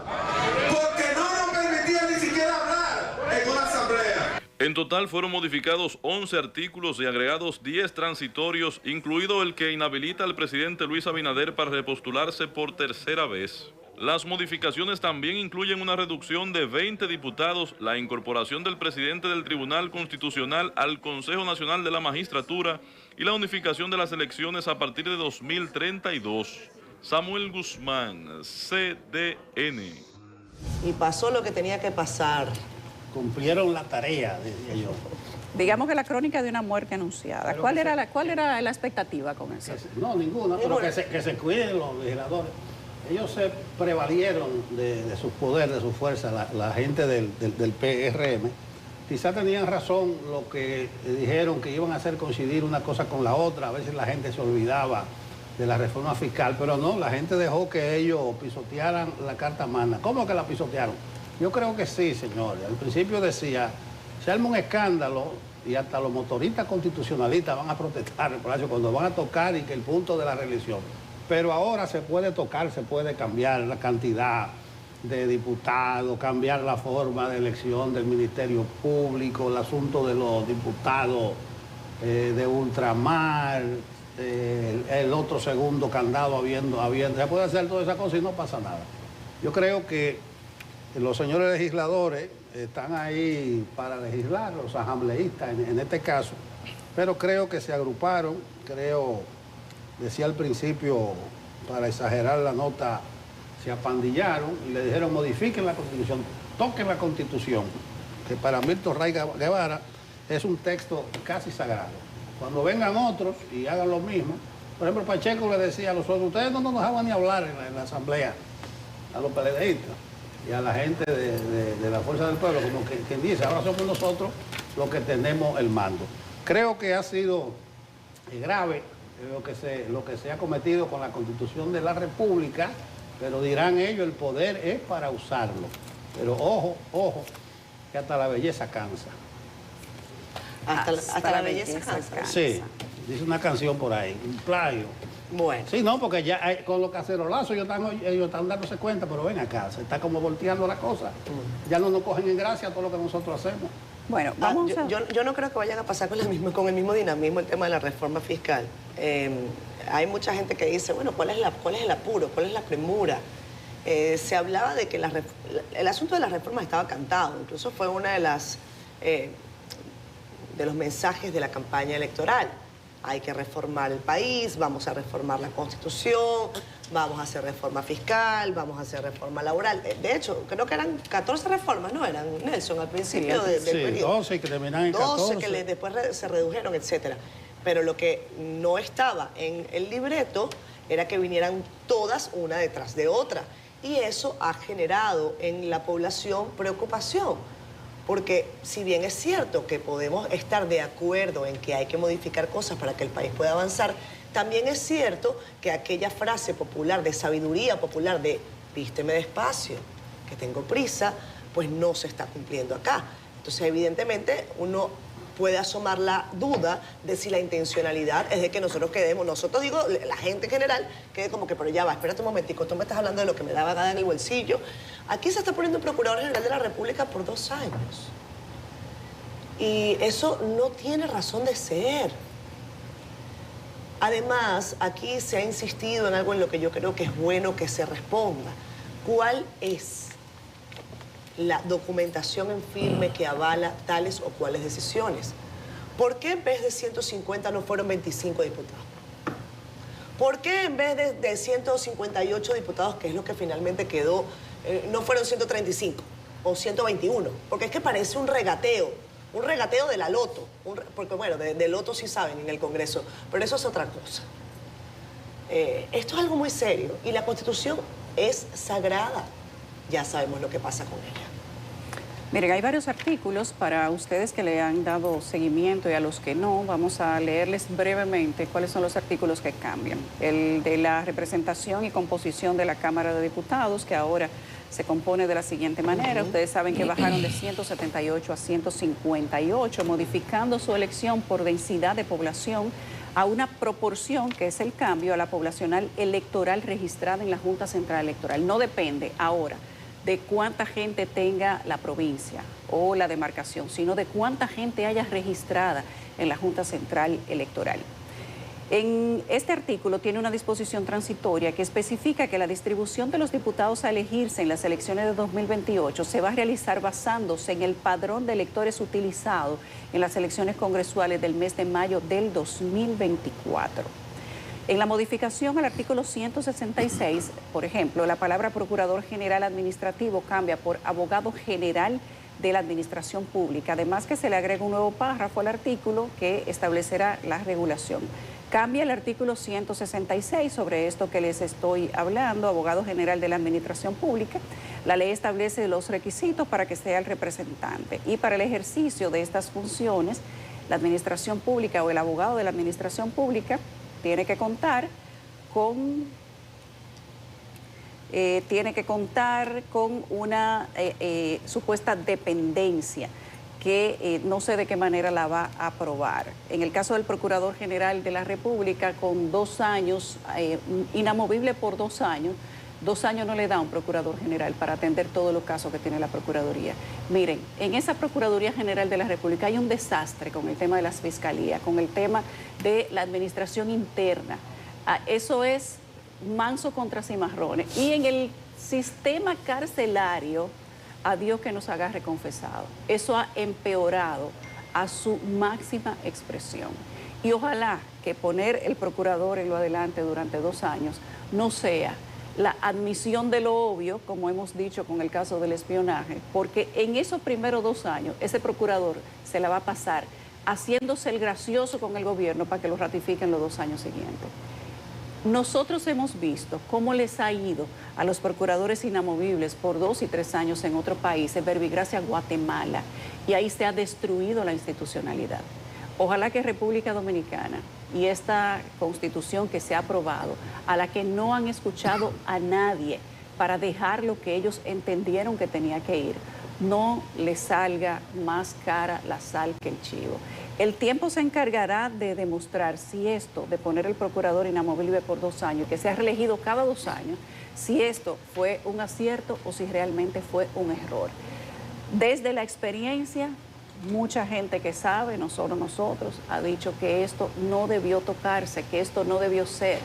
Porque no nos permitían ni siquiera hablar en una asamblea. En total fueron modificados 11 artículos y agregados 10 transitorios, incluido el que inhabilita al presidente Luis Abinader para repostularse por tercera vez. Las modificaciones también incluyen una reducción de 20 diputados, la incorporación del presidente del Tribunal Constitucional al Consejo Nacional de la Magistratura y la unificación de las elecciones a partir de 2032. Samuel Guzmán, CDN. Y pasó lo que tenía que pasar. Cumplieron la tarea, decía yo. Digamos que la crónica de una muerte anunciada. ¿Cuál era la expectativa con eso? No, ninguna, pero que se cuiden los legisladores. Ellos se prevalieron de su poder, de su fuerza, la gente del PRM. Quizás tenían razón lo que dijeron, que iban a hacer coincidir una cosa con la otra. A veces la gente se olvidaba de la reforma fiscal, pero no, la gente dejó que ellos pisotearan la Carta Magna. ¿Cómo que la pisotearon? Yo creo que sí, señores. Al principio decía, se arma un escándalo y hasta los motoristas constitucionalistas van a protestar el Palacio cuando van a tocar y que el punto de la reelección. Pero ahora se puede tocar, se puede cambiar la cantidad de diputados, cambiar la forma de elección del Ministerio Público, el asunto de los diputados de ultramar, el otro segundo candado habiendo. Se puede hacer toda esa cosa y no pasa nada. Yo creo que los señores legisladores están ahí para legislar, los asambleístas en este caso, pero creo que se agruparon, creo decía al principio, para exagerar la nota, se apandillaron y le dijeron modifiquen la Constitución, toquen la Constitución, que para Milton Ray Guevara es un texto casi sagrado. Cuando vengan otros y hagan lo mismo, por ejemplo, Pacheco le decía a los otros, ustedes no nos dejaban ni hablar en la asamblea, a los PLDistas y a la gente de la Fuerza del Pueblo, como quien dice, ahora somos nosotros los que tenemos el mando. Creo que ha sido grave lo que se ha cometido con la Constitución de la República, pero dirán ellos, el poder es para usarlo. Pero ojo, ojo, que hasta la belleza cansa. Hasta la belleza cansa. Sí, dice una canción por ahí, un plagio. Bueno. Sí, no, porque ya con los cacerolazos ellos están dándose cuenta, pero ven acá, se está como volteando la cosa. Ya no nos cogen en gracia todo lo que nosotros hacemos. Bueno, vamos yo no creo que vayan a pasar con el mismo dinamismo el tema de la reforma fiscal. Hay mucha gente que dice, bueno, ¿cuál es el apuro? ¿Cuál es la premura? Se hablaba de que el asunto de la reforma estaba cantado. Incluso fue una de los mensajes de la campaña electoral. Hay que reformar el país, vamos a reformar la Constitución, vamos a hacer reforma fiscal, vamos a hacer reforma laboral. De hecho, creo que eran 14 reformas, ¿no? Eran, Nelson, al principio del periodo. 12 que terminan en 14. 12 que después se redujeron, etcétera. Pero lo que no estaba en el libreto era que vinieran todas una detrás de otra. Y eso ha generado en la población preocupación. Porque si bien es cierto que podemos estar de acuerdo en que hay que modificar cosas para que el país pueda avanzar, también es cierto que aquella frase popular, de sabiduría popular, de vísteme despacio, que tengo prisa, pues no se está cumpliendo acá. Entonces, evidentemente, uno puede asomar la duda de si la intencionalidad es de que nosotros quedemos, digo, la gente en general, quede como que, pero ya va, espérate un momentico, tú me estás hablando de lo que me daba gana en el bolsillo. Aquí se está poniendo un Procurador General de la República por 2 años. Y eso no tiene razón de ser. Además, aquí se ha insistido en algo en lo que yo creo que es bueno que se responda. ¿Cuál es la documentación en firme que avala tales o cuales decisiones? ¿Por qué en vez de 150 no fueron 25 diputados? ¿Por qué en vez de 158 diputados, que es lo que finalmente quedó, no fueron 135 o 121? Porque es que parece un regateo de la loto. Porque bueno, de loto sí saben en el Congreso, pero eso es otra cosa. Esto es algo muy serio y la Constitución es sagrada. Ya sabemos lo que pasa con ella. Miren, hay varios artículos para ustedes que le han dado seguimiento y a los que no. Vamos a leerles brevemente cuáles son los artículos que cambian. El de la representación y composición de la Cámara de Diputados, que ahora se compone de la siguiente manera. Ustedes saben que bajaron de 178 a 158, modificando su elección por densidad de población a una proporción, que es el cambio, a la poblacional electoral registrada en la Junta Central Electoral. No depende ahora de cuánta gente tenga la provincia o la demarcación, sino de cuánta gente haya registrada en la Junta Central Electoral. En este artículo tiene una disposición transitoria que especifica que la distribución de los diputados a elegirse en las elecciones de 2028 se va a realizar basándose en el padrón de electores utilizado en las elecciones congresuales del mes de mayo del 2024. En la modificación al artículo 166, por ejemplo, la palabra Procurador General Administrativo cambia por Abogado General de la Administración Pública. Además que se le agrega un nuevo párrafo al artículo que establecerá la regulación. Cambia el artículo 166 sobre esto que les estoy hablando, Abogado General de la Administración Pública. La ley establece los requisitos para que sea el representante y para el ejercicio de estas funciones, la Administración Pública o el abogado de la Administración Pública tiene que contar con una supuesta dependencia que no sé de qué manera la va a aprobar. En el caso del Procurador General de la República, con 2 años, inamovible por 2 años, 2 años no le da a un Procurador General para atender todos los casos que tiene la Procuraduría. Miren, en esa Procuraduría General de la República hay un desastre con el tema de las fiscalías, con el tema de la administración interna. Eso es manso contra cimarrones. Y en el sistema carcelario, a Dios que nos agarre confesado. Eso ha empeorado a su máxima expresión. Y ojalá que poner el procurador en lo adelante durante 2 años no sea la admisión de lo obvio, como hemos dicho con el caso del espionaje, porque en esos primeros 2 años ese procurador se la va a pasar haciéndose el gracioso con el gobierno para que lo ratifiquen los 2 años siguientes. Nosotros hemos visto cómo les ha ido a los procuradores inamovibles por 2 y 3 años en otro país, en Verbigracia, Guatemala, y ahí se ha destruido la institucionalidad. Ojalá que República Dominicana y esta constitución que se ha aprobado, a la que no han escuchado a nadie para dejar lo que ellos entendieron que tenía que ir, no les salga más cara la sal que el chivo. El tiempo se encargará de demostrar si esto, de poner el procurador inamovible por 2 años, que sea reelegido cada 2 años, si esto fue un acierto o si realmente fue un error. Desde la experiencia, mucha gente que sabe, no solo nosotros, ha dicho que esto no debió tocarse, que esto no debió ser.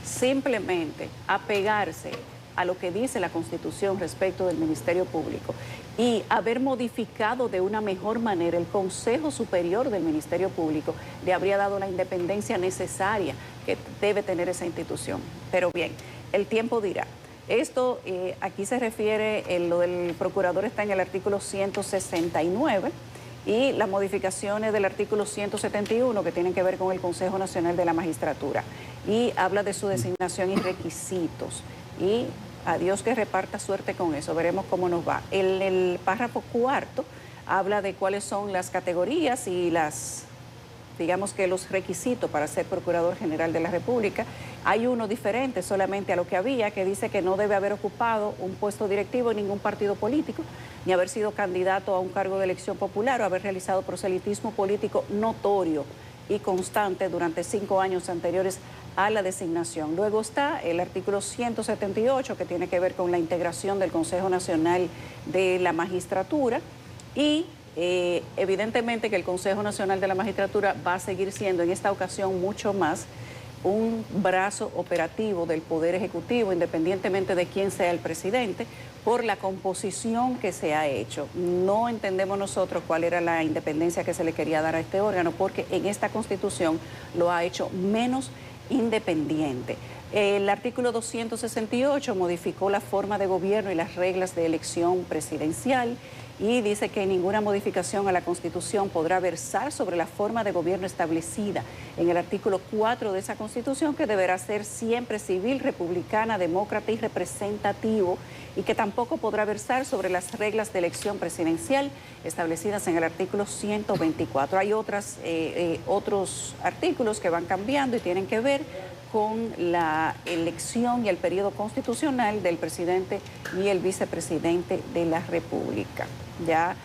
Simplemente apegarse a lo que dice la Constitución respecto del Ministerio Público y haber modificado de una mejor manera el Consejo Superior del Ministerio Público le habría dado la independencia necesaria que debe tener esa institución. Pero bien, el tiempo dirá. Esto, aquí se refiere, lo del procurador está en el artículo 169 y las modificaciones del artículo 171 que tienen que ver con el Consejo Nacional de la Magistratura y habla de su designación y requisitos. Y a Dios que reparta suerte con eso, veremos cómo nos va. El párrafo 4 habla de cuáles son las categorías y digamos que los requisitos para ser Procurador General de la República. Hay uno diferente solamente a lo que había, que dice que no debe haber ocupado un puesto directivo en ningún partido político, ni haber sido candidato a un cargo de elección popular o haber realizado proselitismo político notorio y constante durante 5 años anteriores a la designación. Luego está el artículo 178, que tiene que ver con la integración del Consejo Nacional de la Magistratura y evidentemente que el Consejo Nacional de la Magistratura va a seguir siendo en esta ocasión mucho más un brazo operativo del Poder Ejecutivo, independientemente de quién sea el presidente, por la composición que se ha hecho. No entendemos nosotros cuál era la independencia que se le quería dar a este órgano, porque en esta Constitución lo ha hecho menos independiente. El artículo 268 modificó la forma de gobierno y las reglas de elección presidencial y dice que ninguna modificación a la Constitución podrá versar sobre la forma de gobierno establecida en el artículo 4 de esa Constitución, que deberá ser siempre civil, republicana, demócrata y representativo, y que tampoco podrá versar sobre las reglas de elección presidencial establecidas en el artículo 124. Hay otros artículos que van cambiando y tienen que ver con la elección y el periodo constitucional del presidente y el vicepresidente de la República. Ya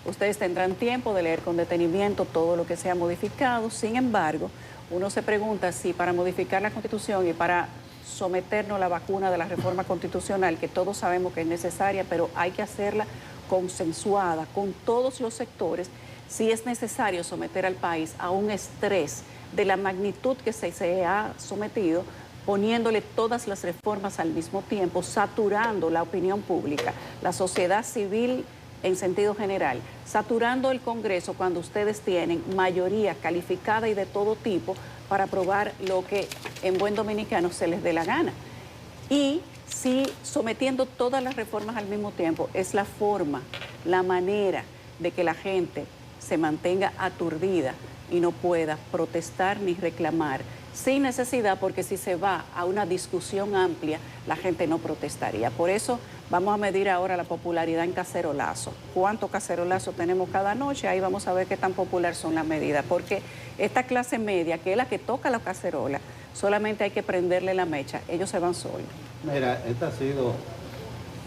ustedes tendrán tiempo de leer con detenimiento todo lo que se ha modificado. Sin embargo, uno se pregunta si para modificar la Constitución y para someternos a la vacuna de la reforma constitucional, que todos sabemos que es necesaria, pero hay que hacerla consensuada con todos los sectores, si es necesario someter al país a un estrés de la magnitud que se ha sometido, poniéndole todas las reformas al mismo tiempo, saturando la opinión pública, la sociedad civil en sentido general, saturando el Congreso cuando ustedes tienen mayoría calificada y de todo tipo para aprobar lo que en buen dominicano se les dé la gana. Y si sometiendo todas las reformas al mismo tiempo es la forma, la manera de que la gente se mantenga aturdida y no pueda protestar ni reclamar sin necesidad, porque si se va a una discusión amplia, la gente no protestaría. Por eso vamos a medir ahora la popularidad en cacerolazo. ¿Cuánto cacerolazo tenemos cada noche? Ahí vamos a ver qué tan popular son las medidas, porque esta clase media, que es la que toca la cacerola, solamente hay que prenderle la mecha, ellos se van solos. Mira, esta ha sido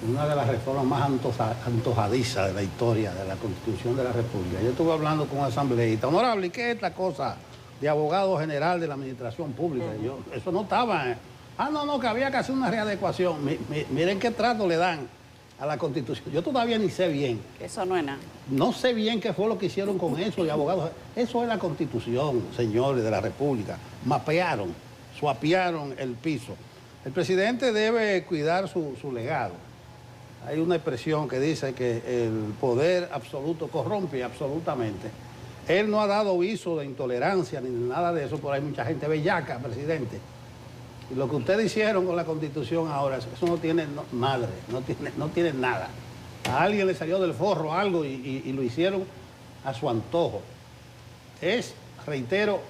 una de las reformas más antojadizas de la historia de la Constitución de la República. Yo estuve hablando con un asambleísta, honorable, ¿y qué es esta cosa de abogado general de la administración pública? Eso no estaba. No, que había que hacer una readecuación. Miren qué trato le dan a la Constitución. Yo todavía ni sé bien. Eso no es nada. No sé bien qué fue lo que hicieron con eso de abogados. Eso es la Constitución, señores de la República. Mapearon, suapiaron el piso. El presidente debe cuidar su legado. Hay una expresión que dice que el poder absoluto corrompe absolutamente. Él no ha dado aviso de intolerancia ni nada de eso, pero hay mucha gente bellaca, presidente. Y lo que ustedes hicieron con la Constitución ahora, eso no tiene madre, no tiene nada. A alguien le salió del forro algo y lo hicieron a su antojo. Es, reitero,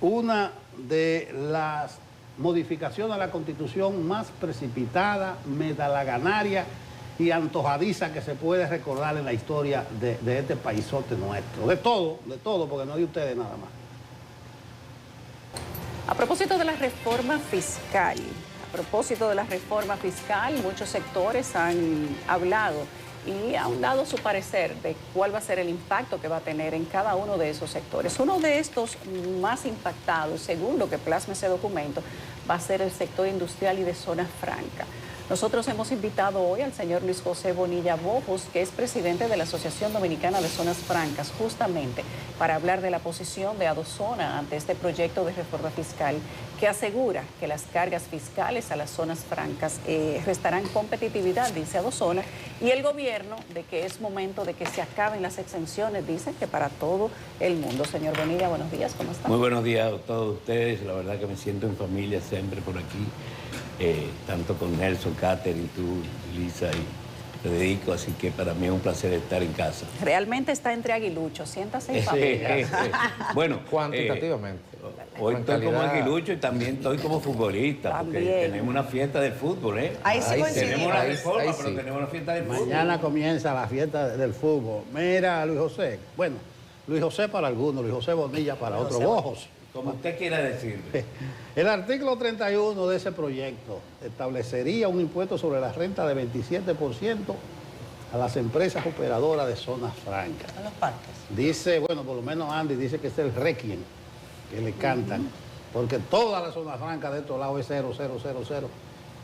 una de las modificaciones a la Constitución más precipitada, medalaganaria y antojadiza que se puede recordar en la historia de este paisote nuestro. De todo, porque no de ustedes nada más. A propósito de la reforma fiscal, muchos sectores han hablado y han dado su parecer de cuál va a ser el impacto que va a tener en cada uno de esos sectores. Uno de estos más impactados, según lo que plasma ese documento, va a ser el sector industrial y de zona franca. Nosotros hemos invitado hoy al señor Luis José Bonilla Bojos, que es presidente de la Asociación Dominicana de Zonas Francas, justamente para hablar de la posición de Adozona ante este proyecto de reforma fiscal que asegura que las cargas fiscales a las zonas francas restarán competitividad, dice Adozona, y el gobierno de que es momento de que se acaben las exenciones, dicen que para todo el mundo. Señor Bonilla, buenos días, ¿cómo están? Muy buenos días a todos ustedes, la verdad que me siento en familia siempre por aquí. Tanto con Nelson, Catherine, tú, Lisa y Federico, así que para mí es un placer estar en casa. Realmente está entre aguiluchos, siéntase en familia. Bueno, cuantitativamente. Hoy estoy como aguilucho y también estoy como futbolista, porque tenemos una fiesta de fútbol, ¿eh? Ahí sí tenemos una reforma, ahí pero sí. tenemos una fiesta de fútbol. Mañana comienza la fiesta del fútbol. Mira, Luis José. Bueno, Luis José para algunos, Luis José Bonilla para otros. Bojos. Como usted quiera decirlo. El artículo 31 de ese proyecto establecería un impuesto sobre la renta de 27% a las empresas operadoras de zonas francas. A los parques. Dice, bueno, por lo menos Andy dice que es el requiem que le cantan, porque todas las zonas francas de estos lados es 0, 0, 0, 0.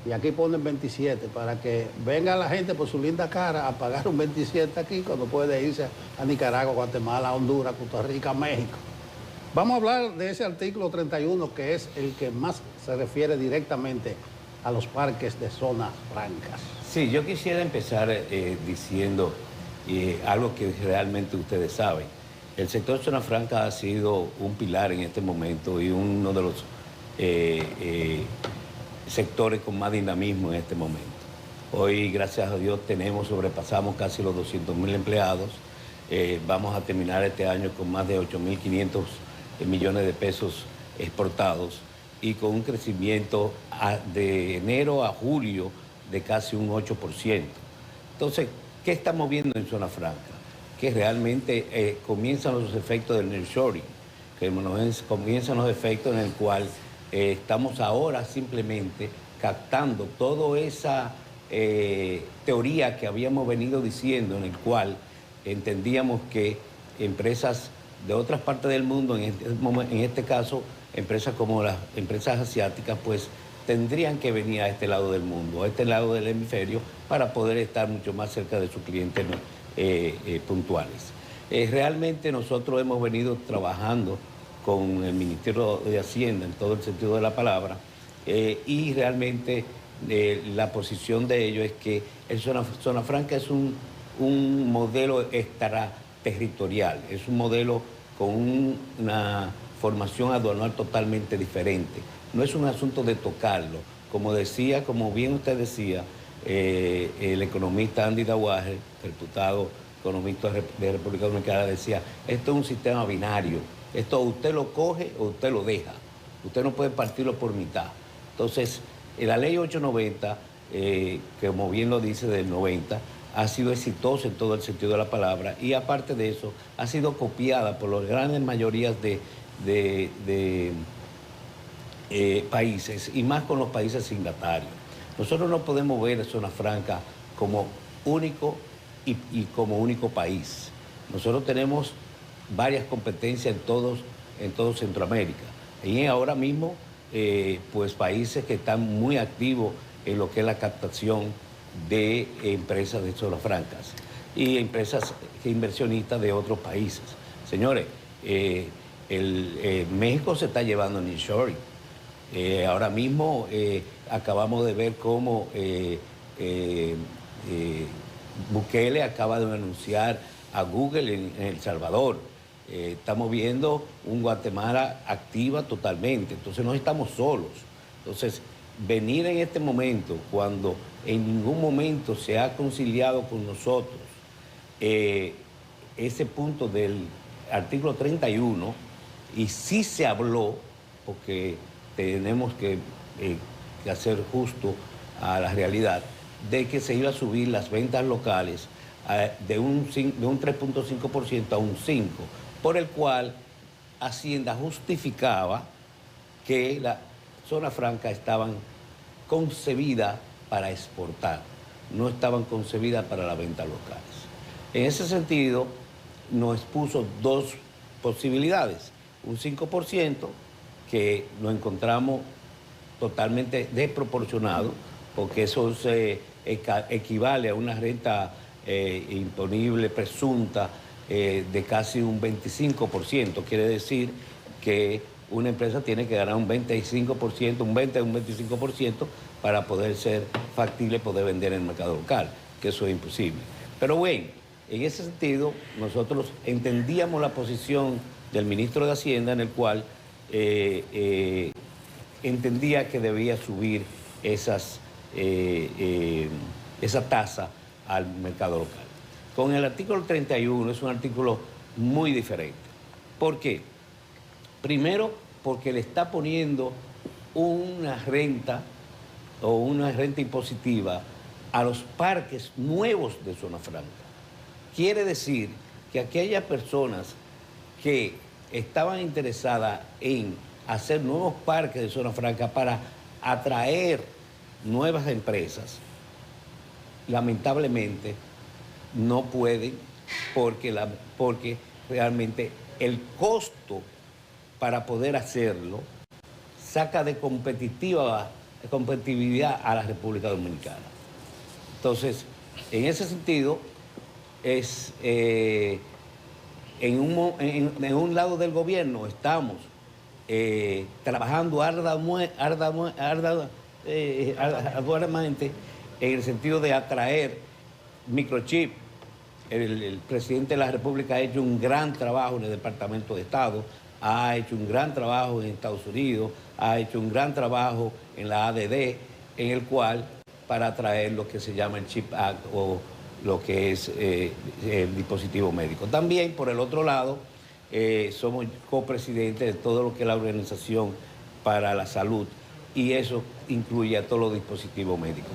Y aquí ponen 27 para que venga la gente por su linda cara a pagar un 27 aquí cuando puede irse a Nicaragua, Guatemala, Honduras, Costa Rica, México. Vamos a hablar de ese artículo 31 que es el que más se refiere directamente a los parques de zonas francas. Sí, yo quisiera empezar diciendo algo que realmente ustedes saben. El sector zona franca ha sido un pilar en este momento y uno de los sectores con más dinamismo en este momento. Hoy, gracias a Dios, sobrepasamos casi los 200.000 empleados. Vamos a terminar este año con más de 8.500 millones de pesos exportados y con un crecimiento de enero a julio de casi un 8%. Entonces, ¿qué estamos viendo en zona franca? Que realmente comienzan los efectos del nearshoring, que comienzan los efectos en el cual estamos ahora simplemente captando toda esa teoría que habíamos venido diciendo, en el cual entendíamos que empresas de otras partes del mundo, en este caso, empresas como las empresas asiáticas, pues tendrían que venir a este lado del mundo, a este lado del hemisferio, para poder estar mucho más cerca de sus clientes puntuales. Realmente nosotros hemos venido trabajando con el Ministerio de Hacienda en todo el sentido de la palabra y realmente la posición de ellos es que el zona franca es un modelo extraterritorial, es un modelo con una formación aduanal totalmente diferente. No es un asunto de tocarlo. Como bien usted decía, el economista Andy Dawager, reputado economista de República Dominicana, decía, esto es un sistema binario. Esto usted lo coge o usted lo deja. Usted no puede partirlo por mitad. Entonces, la ley 890, que como bien lo dice del 90, ha sido exitosa en todo el sentido de la palabra y aparte de eso, ha sido copiada por las grandes mayorías de países y más con los países signatarios. Nosotros no podemos ver zona franca como único y como único país. Nosotros tenemos varias competencias en todo Centroamérica. Y ahora mismo, pues países que están muy activos en lo que es la captación de empresas de zonas francas y empresas inversionistas de otros países. Señores, México se está llevando nearshoring. Ahora mismo acabamos de ver cómo Bukele acaba de anunciar a Google en El Salvador. Estamos viendo un Guatemala activa totalmente, entonces no estamos solos. Entonces, venir en este momento, cuando en ningún momento se ha conciliado con nosotros ese punto del artículo 31, y sí se habló, porque tenemos que hacer justo a la realidad, de que se iba a subir las ventas locales de un 3.5% a un 5%, por el cual Hacienda justificaba que la zona franca estaban concebidas para exportar, no estaban concebidas para las ventas locales. En ese sentido, nos puso dos posibilidades, un 5%, que lo encontramos totalmente desproporcionado, porque eso equivale a una renta imponible presunta de casi un 25%. Quiere decir que una empresa tiene que ganar un 25%, un 20 o un 25% para poder ser factible, poder vender en el mercado local, que eso es imposible. Pero bueno, en ese sentido, nosotros entendíamos la posición del ministro de Hacienda, en el cual entendía que debía subir esa tasa al mercado local. Con el artículo 31 es un artículo muy diferente. ¿Por qué? Primero, porque le está poniendo una renta o una renta impositiva a los parques nuevos de zona franca. Quiere decir que aquellas personas que estaban interesadas en hacer nuevos parques de zona franca para atraer nuevas empresas, lamentablemente no pueden, porque realmente el costo para poder hacerlo saca de competitividad a la República Dominicana. Entonces, en ese sentido, es en un lado del gobierno estamos trabajando arduamente en el sentido de atraer microchip. El presidente de la República ha hecho un gran trabajo en el Departamento de Estado, ha hecho un gran trabajo en Estados Unidos, ha hecho un gran trabajo en la ADD, en el cual para atraer lo que se llama el Chip Act o lo que es el dispositivo médico. También, por el otro lado, somos copresidentes de todo lo que es la Organización para la Salud, y eso incluye a todos los dispositivos médicos,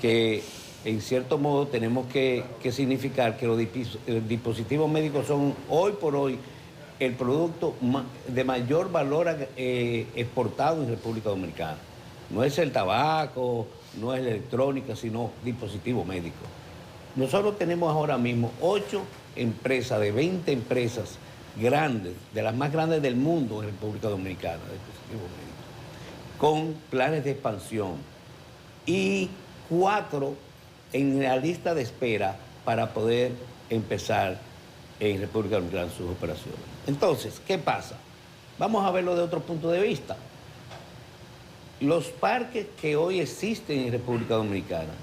que en cierto modo tenemos que significar que los dispositivos médicos son hoy por hoy el producto de mayor valor exportado en República Dominicana. No es el tabaco, no es la electrónica, sino dispositivos médicos. Nosotros tenemos ahora mismo 8 empresas de 20 empresas grandes, de las más grandes del mundo en República Dominicana, de dispositivos médicos, con planes de expansión, y 4 en la lista de espera para poder empezar en República Dominicana sus operaciones. Entonces, ¿qué pasa? Vamos a verlo de otro punto de vista. Los parques que hoy existen en República Dominicana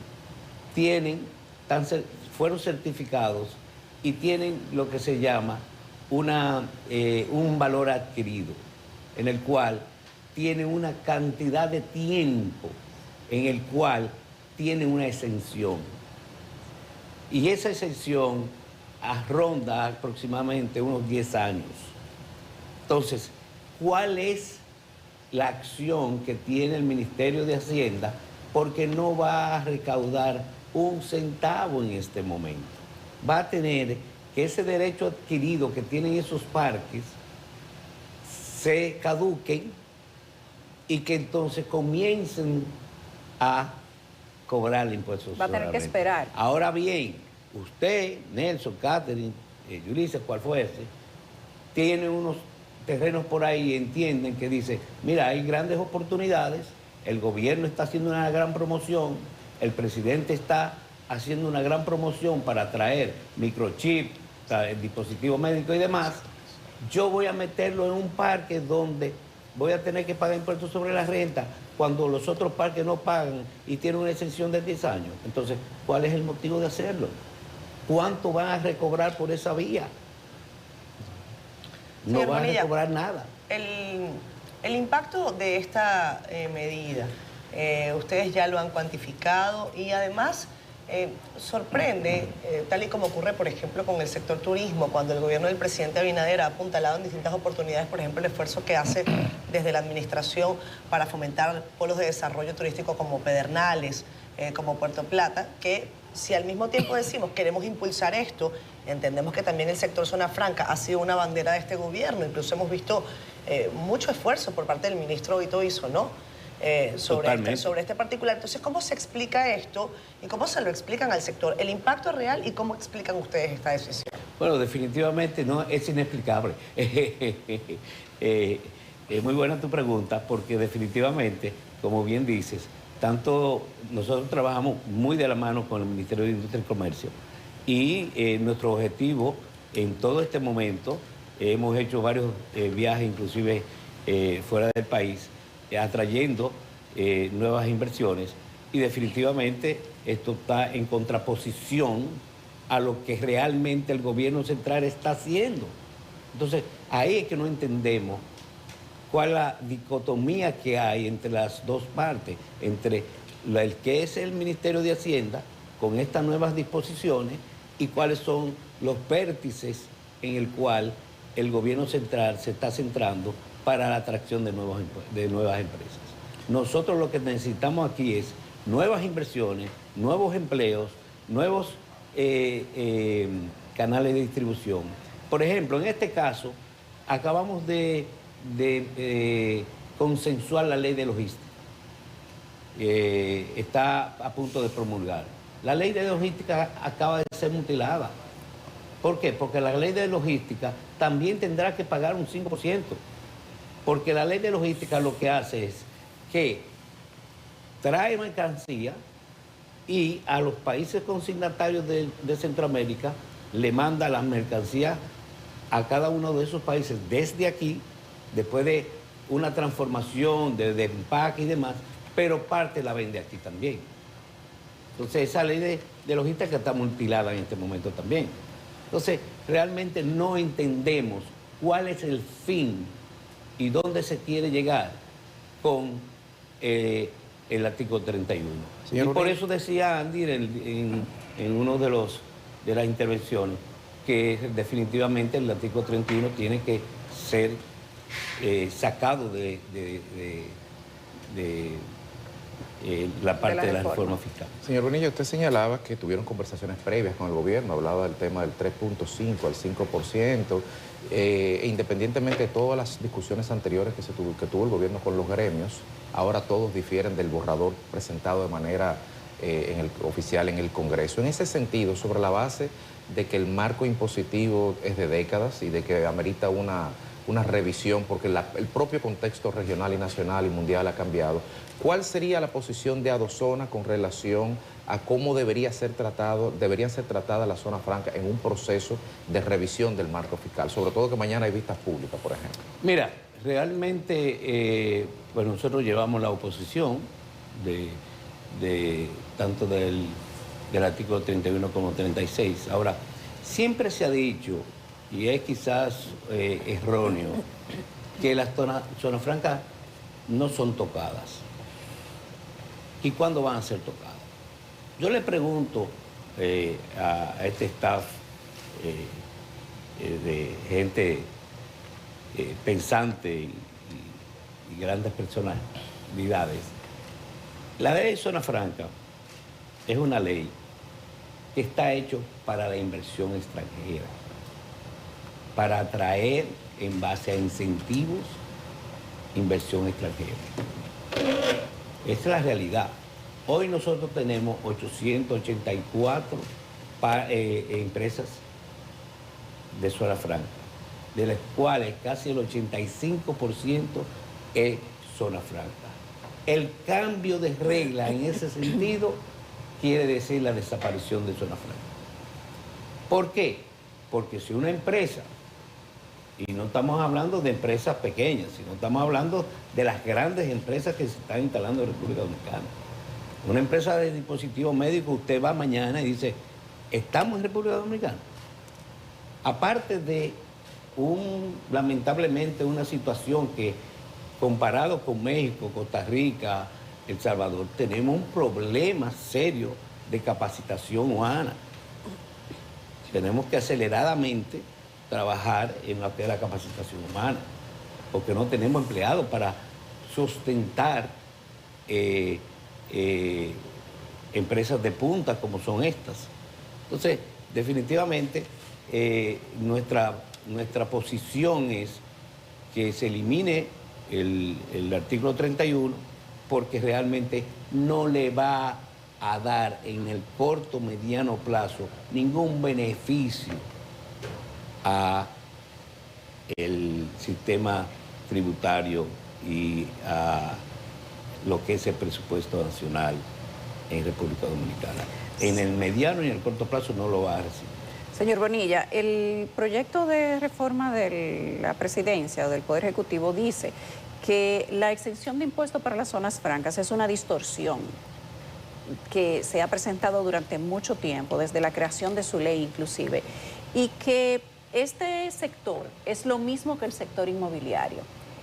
fueron certificados y tienen lo que se llama un valor adquirido, en el cual tiene una cantidad de tiempo en el cual tiene una exención. Y esa exención ronda aproximadamente unos 10 años. Entonces, ¿cuál es la acción que tiene el Ministerio de Hacienda? Porque no va a recaudar un centavo en este momento. Va a tener que ese derecho adquirido que tienen esos parques se caduquen y que entonces comiencen a cobrar el impuesto. Va a tener que esperar. Ahora bien, usted, Nelson, Catherine, Yulisa, cual fuese, tiene unos terrenos por ahí y entienden que dice, mira, hay grandes oportunidades, el gobierno está haciendo una gran promoción, el presidente está haciendo una gran promoción para traer microchip, el dispositivo médico y demás, yo voy a meterlo en un parque donde voy a tener que pagar impuestos sobre la renta cuando los otros parques no pagan y tienen una exención de 10 años. Entonces, ¿cuál es el motivo de hacerlo? ¿Cuánto van a recobrar por esa vía? no Señor va Bonilla, a recobrar nada. El impacto de esta medida, ustedes ya lo han cuantificado y además sorprende, tal y como ocurre, por ejemplo, con el sector turismo, cuando el gobierno del presidente Abinader ha apuntalado en distintas oportunidades, por ejemplo, el esfuerzo que hace desde la administración para fomentar polos de desarrollo turístico como Pedernales, como Puerto Plata, que si al mismo tiempo decimos queremos impulsar esto, entendemos que también el sector zona franca ha sido una bandera de este gobierno, incluso hemos visto mucho esfuerzo por parte del ministro Oito Iso, ¿no? Sobre este particular. Entonces, ¿cómo se explica esto y cómo se lo explican al sector? El impacto real y cómo explican ustedes esta decisión. Bueno, definitivamente no, es inexplicable. Muy buena tu pregunta, porque definitivamente, como bien dices, tanto nosotros trabajamos muy de la mano con el Ministerio de Industria y Comercio y nuestro objetivo en todo este momento, hemos hecho varios viajes, inclusive fuera del país, atrayendo nuevas inversiones y definitivamente esto está en contraposición a lo que realmente el gobierno central está haciendo. Entonces, ahí es que no entendemos cuál es la dicotomía que hay entre las dos partes, entre el que es el Ministerio de Hacienda con estas nuevas disposiciones y cuáles son los vértices en el cual el gobierno central se está centrando para la atracción de nuevas empresas. Nosotros lo que necesitamos aquí es nuevas inversiones, nuevos empleos, nuevos canales de distribución. Por ejemplo, en este caso, acabamos de consensuar la ley de logística. Está a punto de promulgar. La ley de logística acaba de ser mutilada. ¿Por qué? Porque la ley de logística también tendrá que pagar un 5%. Porque la ley de logística lo que hace es que trae mercancía y a los países consignatarios de Centroamérica le manda las mercancías a cada uno de esos países desde aquí, después de una transformación de empaque y demás, pero parte la vende aquí también. Entonces esa ley de logística está mutilada en este momento también. Entonces realmente no entendemos cuál es el fin y dónde se quiere llegar con el artículo 31. Señor, y por eso decía Andy en uno de las intervenciones que definitivamente el artículo 31 tiene que ser sacado de la parte de la reforma fiscal. Señor Bonilla, usted señalaba que tuvieron conversaciones previas con el gobierno, hablaba del tema del 3.5 al 5%, independientemente de todas las discusiones anteriores que tuvo el gobierno con los gremios, ahora todos difieren del borrador presentado de manera oficial en el Congreso. En ese sentido, sobre la base de que el marco impositivo es de décadas y de que amerita una revisión porque el propio contexto regional y nacional y mundial ha cambiado, ¿cuál sería la posición de Adozona con relación a cómo deberían ser tratadas las zonas francas en un proceso de revisión del marco fiscal? Sobre todo que mañana hay vistas públicas, por ejemplo. Mira, realmente pues nosotros llevamos la oposición tanto del artículo 31 como 36. Ahora, siempre se ha dicho, y es quizás erróneo, que las zonas francas no son tocadas. ¿Y cuándo van a ser tocadas? Yo le pregunto a este staff de gente pensante y grandes personalidades. La ley de zona franca es una ley que está hecha para la inversión extranjera, para atraer en base a incentivos inversión extranjera. Esa es la realidad. Hoy nosotros tenemos 884 empresas de zona franca, de las cuales casi el 85% es zona franca. El cambio de regla en ese sentido quiere decir la desaparición de zona franca. ¿Por qué? Porque si una empresa, y no estamos hablando de empresas pequeñas, sino estamos hablando de las grandes empresas que se están instalando en República Dominicana. Una empresa de dispositivos médicos, usted va mañana y dice, ¿estamos en República Dominicana? Aparte de lamentablemente una situación que, comparado con México, Costa Rica, El Salvador, tenemos un problema serio de capacitación humana. Tenemos que aceleradamente trabajar en lo que es la capacitación humana, porque no tenemos empleados para sustentar empresas de punta como son estas. Entonces, definitivamente, nuestra posición es que se elimine el artículo 31, porque realmente no le va a dar en el corto, mediano plazo ningún beneficio a el sistema tributario y a lo que es el presupuesto nacional en República Dominicana. En el mediano y en el corto plazo no lo va a recibir. Señor Bonilla, el proyecto de reforma de la presidencia o del Poder Ejecutivo dice que la exención de impuestos para las zonas francas es una distorsión que se ha presentado durante mucho tiempo, desde la creación de su ley inclusive, y que este sector es lo mismo que el sector inmobiliario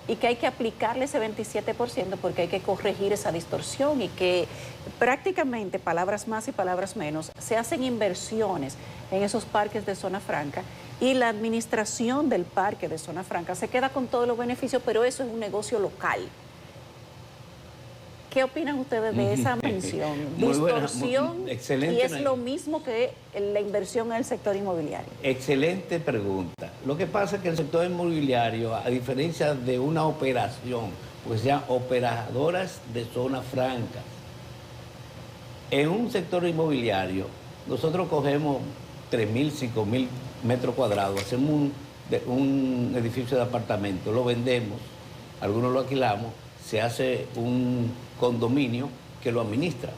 y que hay que aplicarle ese 27% porque hay que corregir esa distorsión y que prácticamente, palabras más y palabras menos, se hacen inversiones en esos parques de zona franca y la administración del parque de zona franca se queda con todos los beneficios, pero eso es un negocio local. ¿Qué opinan ustedes de esa mención? Distorsión, excelente, y es lo mismo que la inversión en el sector inmobiliario. Excelente pregunta. Lo que pasa es que el sector inmobiliario, a diferencia de una operación, pues sean operadoras de zona franca, en un sector inmobiliario, nosotros cogemos 3.000, 5.000 metros cuadrados, hacemos un edificio de apartamento, lo vendemos, algunos lo alquilamos, se hace un condominio que lo administra.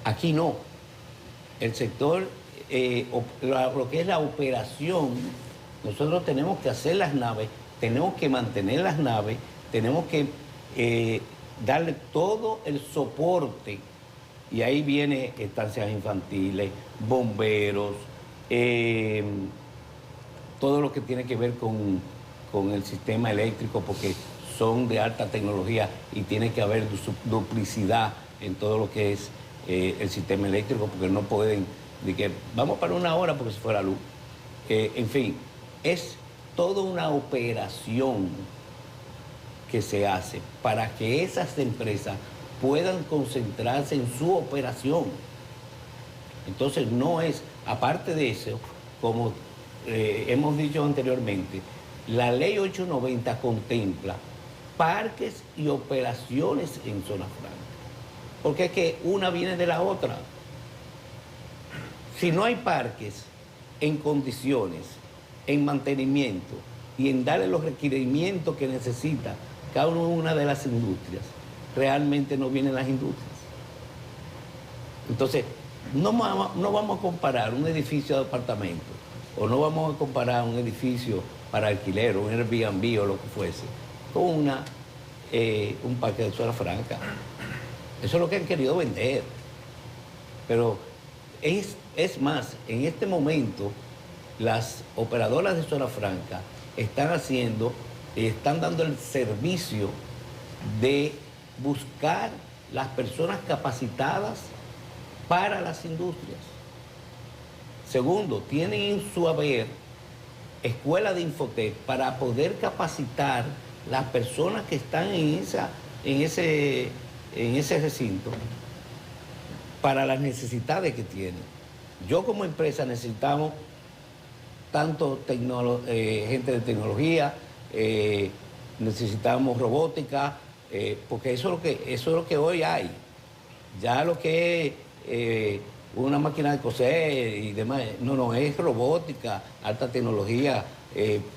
Aquí no. El sector, lo que es la operación, nosotros tenemos que hacer las naves, tenemos que mantener las naves, tenemos que darle todo el soporte. Y ahí viene estancias infantiles, bomberos, todo lo que tiene que ver con el sistema eléctrico, porque son de alta tecnología y tiene que haber duplicidad en todo lo que es el sistema eléctrico, porque no pueden, de que vamos para una hora porque se fue la luz. En fin, es toda una operación que se hace para que esas empresas puedan concentrarse en su operación. Entonces no es, aparte de eso, como hemos dicho anteriormente, la ley 890 contempla parques y operaciones en zona franca, porque es que una viene de la otra. Si no hay parques en condiciones, en mantenimiento y en darle los requerimientos que necesita cada una de las industrias, realmente no vienen las industrias. Entonces, no vamos a comparar un edificio de apartamentos o no vamos a comparar un edificio para alquiler o un Airbnb o lo que fuese con un parque de zona franca. Eso es lo que han querido vender. Pero es más, en este momento las operadoras de zona franca están dando el servicio de buscar las personas capacitadas para las industrias. Segundo, tienen en su haber escuela de Infotec para poder capacitar las personas que están en ese recinto para las necesidades que tienen. Yo como empresa necesitamos tanto gente de tecnología, necesitamos robótica, porque eso es lo que hoy hay. Ya lo que es una máquina de coser y demás, no, es robótica, alta tecnología,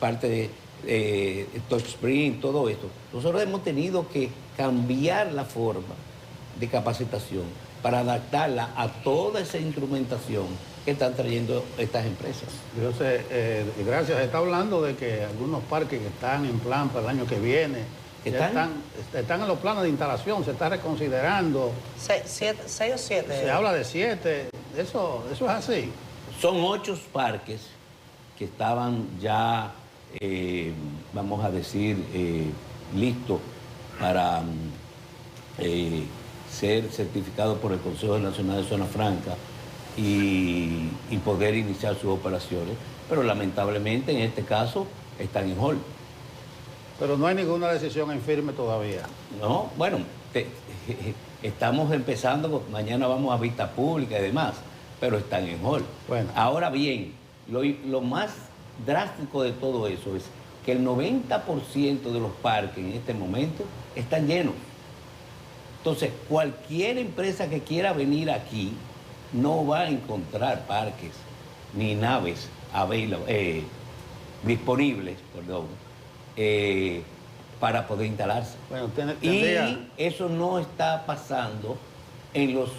parte de touchscreen, todo esto. Nosotros hemos tenido que cambiar la forma de capacitación para adaptarla a toda esa instrumentación que están trayendo estas empresas. Yo sé, gracias, se está hablando de que algunos parques que están en plan para el año que viene, están en los planes de instalación, se está reconsiderando. 6 o 7. Se habla de 7, eso es así. Son 8 parques que estaban ya vamos a decir, listo para ser certificado por el Consejo Nacional de Zona Franca y poder iniciar sus operaciones, pero lamentablemente en este caso están en hold. Pero no hay ninguna decisión en firme todavía. No, bueno, estamos empezando, mañana vamos a vista pública y demás, pero están en hold. Bueno. Ahora bien, lo más drástico de todo eso es que el 90% de los parques en este momento están llenos. Entonces, cualquier empresa que quiera venir aquí no va a encontrar parques ni naves disponibles, para poder instalarse. Bueno, y eso no está pasando en los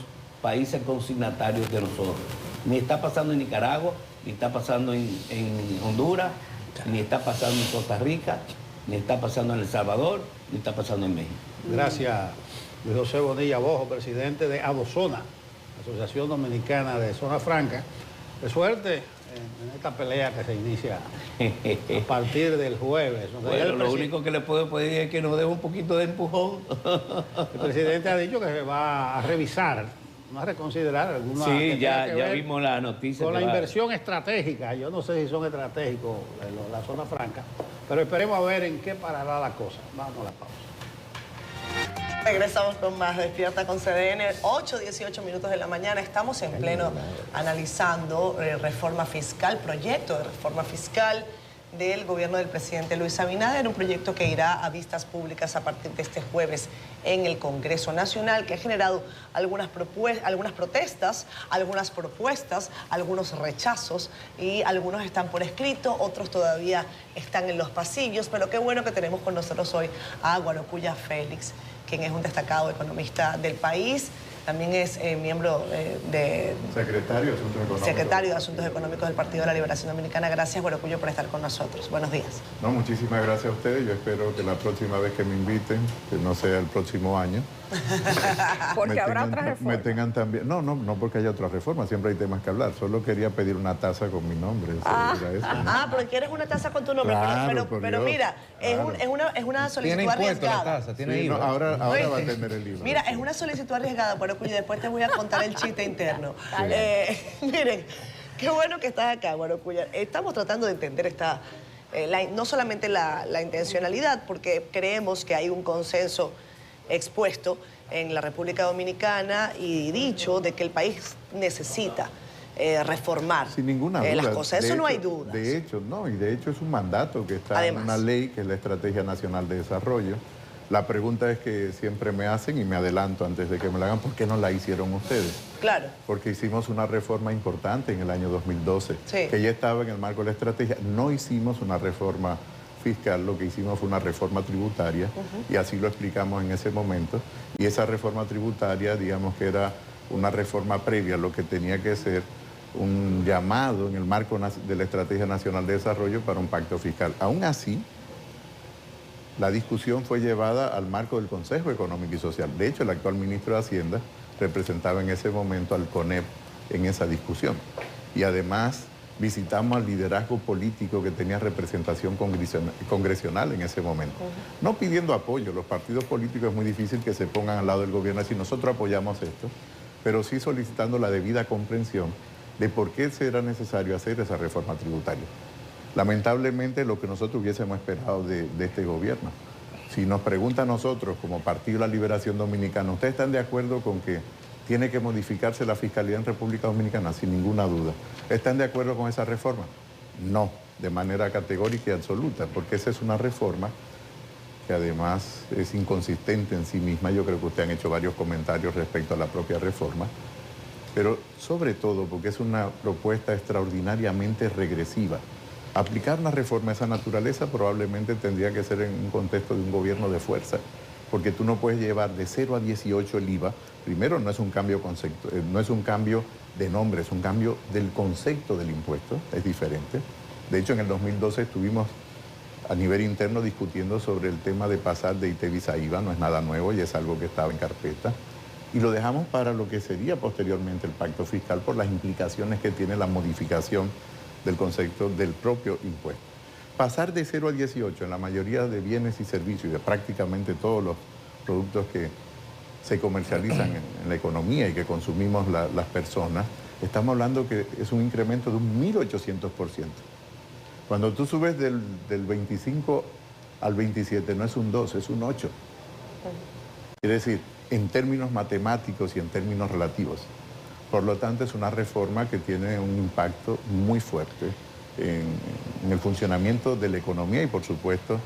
países consignatarios de nosotros. Ni está pasando en Nicaragua, ni está pasando en Honduras, ni está pasando en Costa Rica, ni está pasando en El Salvador, ni está pasando en México. Gracias, Luis José Bonilla Bojo, presidente de ADOZONA, Asociación Dominicana de Zona Franca. De suerte en esta pelea que se inicia a partir del jueves. Bueno, lo único que le puedo pedir es que nos dé un poquito de empujón. El presidente ha dicho que se va a revisar, a reconsiderar alguna... Sí, ya vimos la noticia. Con la inversión estratégica. Yo no sé si son estratégicos la Zona Franca, pero esperemos a ver en qué parará la cosa. Vamos a la pausa. Regresamos con más Despierta con CDN, 8:18 minutos de la mañana. Estamos en pleno analizando reforma fiscal, proyecto de reforma fiscal del gobierno del presidente Luis Abinader, un proyecto que irá a vistas públicas a partir de este jueves en el Congreso Nacional, que ha generado algunas protestas, algunas propuestas, algunos rechazos, y algunos están por escrito, otros todavía están en los pasillos, pero qué bueno que tenemos con nosotros hoy a Guarocuya Félix, quien es un destacado economista del país. También es miembro secretario de Asuntos Económicos del Partido de la Liberación Dominicana. Gracias, Guarocuyo, por estar con nosotros. Buenos días. No, muchísimas gracias a ustedes. Yo espero que la próxima vez que me inviten, que no sea el próximo año, porque habrá otra reforma. Me tengan también. No porque haya otra reforma, siempre hay temas que hablar. Solo quería pedir una taza con mi nombre. Pero quieres una taza con tu nombre. Claro, pero mira, claro. es una solicitud arriesgada. La taza, tiene IVA. Ahora va a tener el IVA. Mira, es una solicitud arriesgada, Guarocuyo, después te voy a contar el chiste interno. Miren, qué bueno que estás acá, Guarocuya. Estamos tratando de entender no solamente la intencionalidad, porque creemos que hay un consenso expuesto en la República Dominicana y dicho de que el país necesita reformar sin ninguna duda, las cosas. Eso no hay dudas. De hecho, es un mandato que está en una ley, que es la Estrategia Nacional de Desarrollo. La pregunta es que siempre me hacen, y me adelanto antes de que me la hagan, ¿por qué no la hicieron ustedes? Claro. Porque hicimos una reforma importante en el año 2012, que ya estaba en el marco de la estrategia. No hicimos una reforma fiscal, lo que hicimos fue una reforma tributaria, y así lo explicamos en ese momento. Y esa reforma tributaria, digamos que era una reforma previa a lo que tenía que ser un llamado en el marco de la Estrategia Nacional de Desarrollo para un pacto fiscal. Aún así, la discusión fue llevada al marco del Consejo Económico y Social. De hecho, el actual ministro de Hacienda representaba en ese momento al CONEP en esa discusión. Y además visitamos al liderazgo político que tenía representación congresional en ese momento. No pidiendo apoyo, los partidos políticos es muy difícil que se pongan al lado del gobierno y decir nosotros apoyamos esto, pero sí solicitando la debida comprensión de por qué será necesario hacer esa reforma tributaria. Lamentablemente lo que nosotros hubiésemos esperado de este gobierno. Si nos pregunta a nosotros como Partido de la Liberación Dominicana, ¿ustedes están de acuerdo con que tiene que modificarse la fiscalidad en República Dominicana? Sin ninguna duda. ¿Están de acuerdo con esa reforma? No, de manera categórica y absoluta, porque esa es una reforma que además es inconsistente en sí misma. Yo creo que ustedes han hecho varios comentarios respecto a la propia reforma, pero sobre todo porque es una propuesta extraordinariamente regresiva. Aplicar una reforma de esa naturaleza probablemente tendría que ser en un contexto de un gobierno de fuerza, porque tú no puedes llevar de 0 a 18 el IVA. Primero, no es un cambio no es un cambio de nombre, es un cambio del concepto del impuesto, es diferente. De hecho, en el 2012 estuvimos a nivel interno discutiendo sobre el tema de pasar de ITEVIS a IVA, no es nada nuevo y es algo que estaba en carpeta. Y lo dejamos para lo que sería posteriormente el pacto fiscal por las implicaciones que tiene la modificación del concepto del propio impuesto. Pasar de 0 al 18 en la mayoría de bienes y servicios y de prácticamente todos los productos que se comercializan en la economía y que consumimos las personas, estamos hablando que es un incremento de un 1.800%. Cuando tú subes del 25 al 27 no es un 2, es un 8. Quiere decir, en términos matemáticos y en términos relativos. Por lo tanto, es una reforma que tiene un impacto muy fuerte en el funcionamiento de la economía y, por supuesto,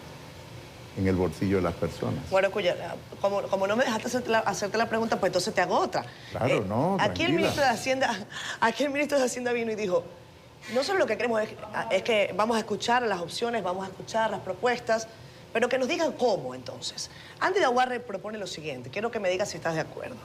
en el bolsillo de las personas. Bueno, Cuya, como no me dejaste hacerte la pregunta, pues entonces te hago otra. Claro, no, aquí el ministro de Hacienda vino y dijo, nosotros lo que queremos es que vamos a escuchar las opciones, vamos a escuchar las propuestas, pero que nos digan cómo entonces. Andy Daguarre propone lo siguiente, quiero que me digas si estás de acuerdo.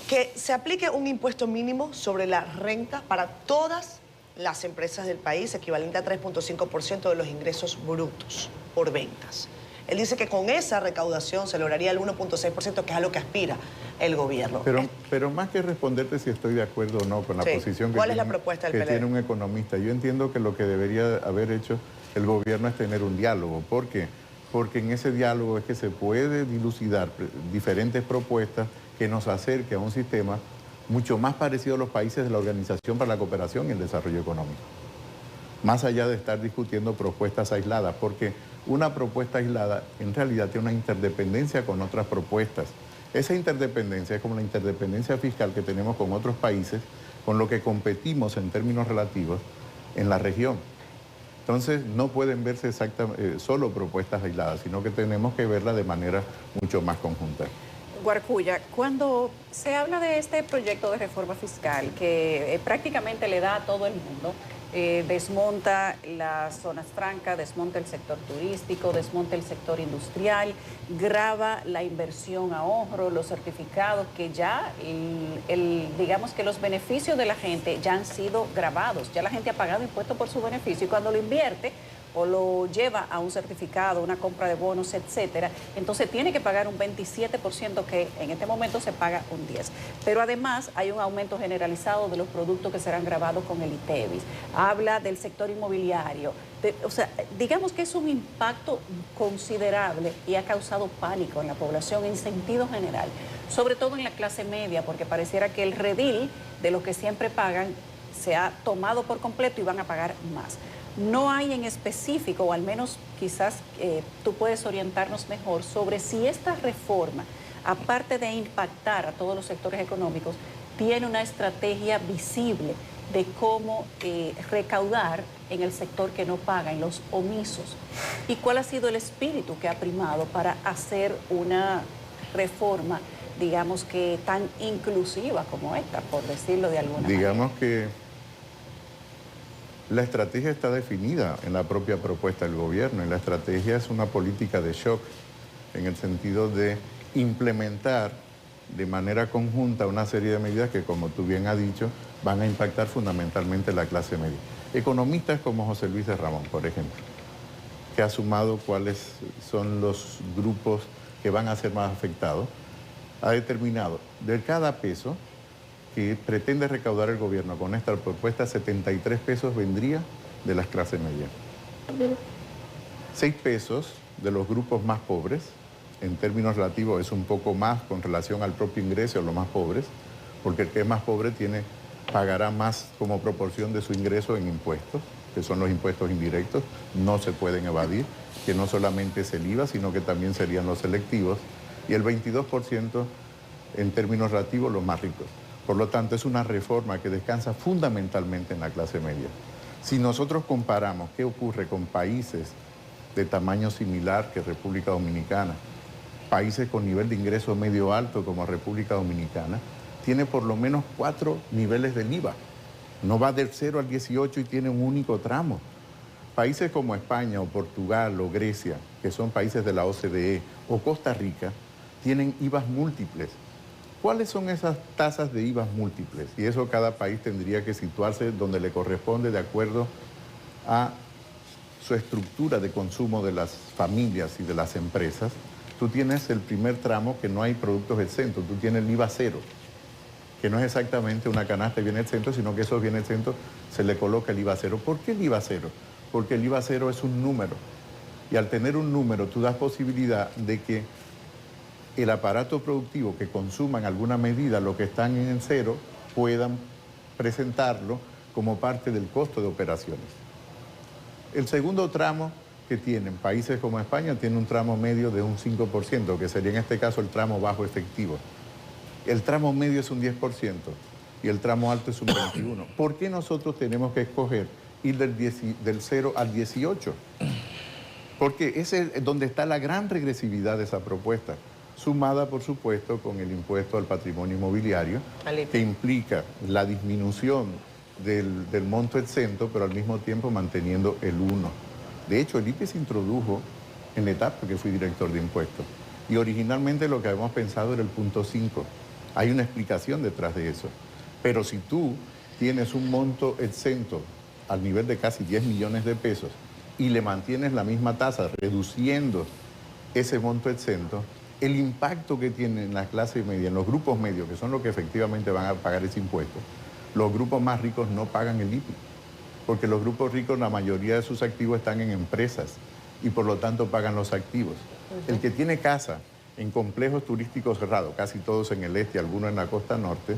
Que se aplique un impuesto mínimo sobre la renta para todas las empresas del país, equivalente a 3.5% de los ingresos brutos por ventas. Él dice que con esa recaudación se lograría el 1.6%, que es a lo que aspira el gobierno. Pero más que responderte si estoy de acuerdo o no con la posición ¿Cuál es la propuesta del PLD? Tiene un economista, yo entiendo que lo que debería haber hecho el gobierno es tener un diálogo. ¿Por qué? Porque en ese diálogo es que se puede dilucidar diferentes propuestas que nos acerque a un sistema mucho más parecido a los países de la Organización para la Cooperación y el Desarrollo Económico. Más allá de estar discutiendo propuestas aisladas, porque una propuesta aislada en realidad tiene una interdependencia con otras propuestas. Esa interdependencia es como la interdependencia fiscal que tenemos con otros países, con lo que competimos en términos relativos en la región. Entonces no pueden verse solo propuestas aisladas, sino que tenemos que verlas de manera mucho más conjunta. Guarcuya, cuando se habla de este proyecto de reforma fiscal que prácticamente le da a todo el mundo, desmonta las zonas francas, desmonta el sector turístico, desmonta el sector industrial, grava la inversión ahorro, los certificados que ya, digamos que los beneficios de la gente ya han sido gravados, ya la gente ha pagado impuestos por su beneficio y cuando lo invierte o lo lleva a un certificado, una compra de bonos, etcétera, entonces tiene que pagar un 27% que en este momento se paga un 10%. Pero además hay un aumento generalizado de los productos que serán gravados con el ITEVIS. Habla del sector inmobiliario. O sea, digamos que es un impacto considerable y ha causado pánico en la población en sentido general, sobre todo en la clase media, porque pareciera que el redil de los que siempre pagan se ha tomado por completo y van a pagar más. No hay en específico, o al menos quizás tú puedes orientarnos mejor sobre si esta reforma, aparte de impactar a todos los sectores económicos, tiene una estrategia visible de cómo recaudar en el sector que no paga, en los omisos. ¿Y cuál ha sido el espíritu que ha primado para hacer una reforma, digamos que tan inclusiva como esta, por decirlo de alguna manera? Digamos que la estrategia está definida en la propia propuesta del gobierno y la estrategia es una política de shock en el sentido de implementar de manera conjunta una serie de medidas que, como tú bien has dicho, van a impactar fundamentalmente la clase media. Economistas como José Luis de Ramón, por ejemplo, que ha sumado cuáles son los grupos que van a ser más afectados, ha determinado de cada peso que pretende recaudar el gobierno con esta propuesta, 73 pesos vendría de las clases medias. 6 pesos de los grupos más pobres, en términos relativos es un poco más con relación al propio ingreso de los más pobres, porque el que es más pobre pagará más como proporción de su ingreso en impuestos, que son los impuestos indirectos, no se pueden evadir, que no solamente es el IVA, sino que también serían los selectivos, y el 22% en términos relativos los más ricos. Por lo tanto, es una reforma que descansa fundamentalmente en la clase media. Si nosotros comparamos qué ocurre con países de tamaño similar que República Dominicana, países con nivel de ingreso medio alto como República Dominicana, tiene por lo menos 4 niveles del IVA. No va del 0 al 18 y tiene un único tramo. Países como España o Portugal o Grecia, que son países de la OCDE, o Costa Rica, tienen IVAs múltiples. ¿Cuáles son esas tasas de IVA múltiples? Y eso cada país tendría que situarse donde le corresponde de acuerdo a su estructura de consumo de las familias y de las empresas. Tú tienes el primer tramo que no hay productos exentos, tú tienes el IVA cero, que no es exactamente una canasta de bienes exentos, sino que esos bienes exentos se le coloca el IVA cero. ¿Por qué el IVA cero? porque el IVA cero es un número. Y al tener un número, tú das posibilidad de que el aparato productivo que consuma en alguna medida lo que están en el cero puedan presentarlo como parte del costo de operaciones. El segundo tramo que tienen países como España tiene un tramo medio de un 5%, que sería en este caso el tramo bajo efectivo. El tramo medio es un 10% y el tramo alto es un 21%. ¿Por qué nosotros tenemos que escoger ir del 0 al 18%? Porque ese es donde está la gran regresividad de esa propuesta, sumada, por supuesto, con el impuesto al patrimonio inmobiliario, que implica la disminución del monto exento, pero al mismo tiempo manteniendo el 1. De hecho, el IPI se introdujo en la etapa que fui director de impuestos. Y originalmente lo que habíamos pensado era el punto 5. Hay una explicación detrás de eso. Pero si tú tienes un monto exento al nivel de casi 10 millones de pesos y le mantienes la misma tasa, reduciendo ese monto exento, el impacto que tiene en la clase media, en los grupos medios, que son los que efectivamente van a pagar ese impuesto, los grupos más ricos no pagan el IPI, porque los grupos ricos, la mayoría de sus activos están en empresas y por lo tanto pagan los activos. El que tiene casa en complejos turísticos cerrados, casi todos en el este, algunos en la costa norte,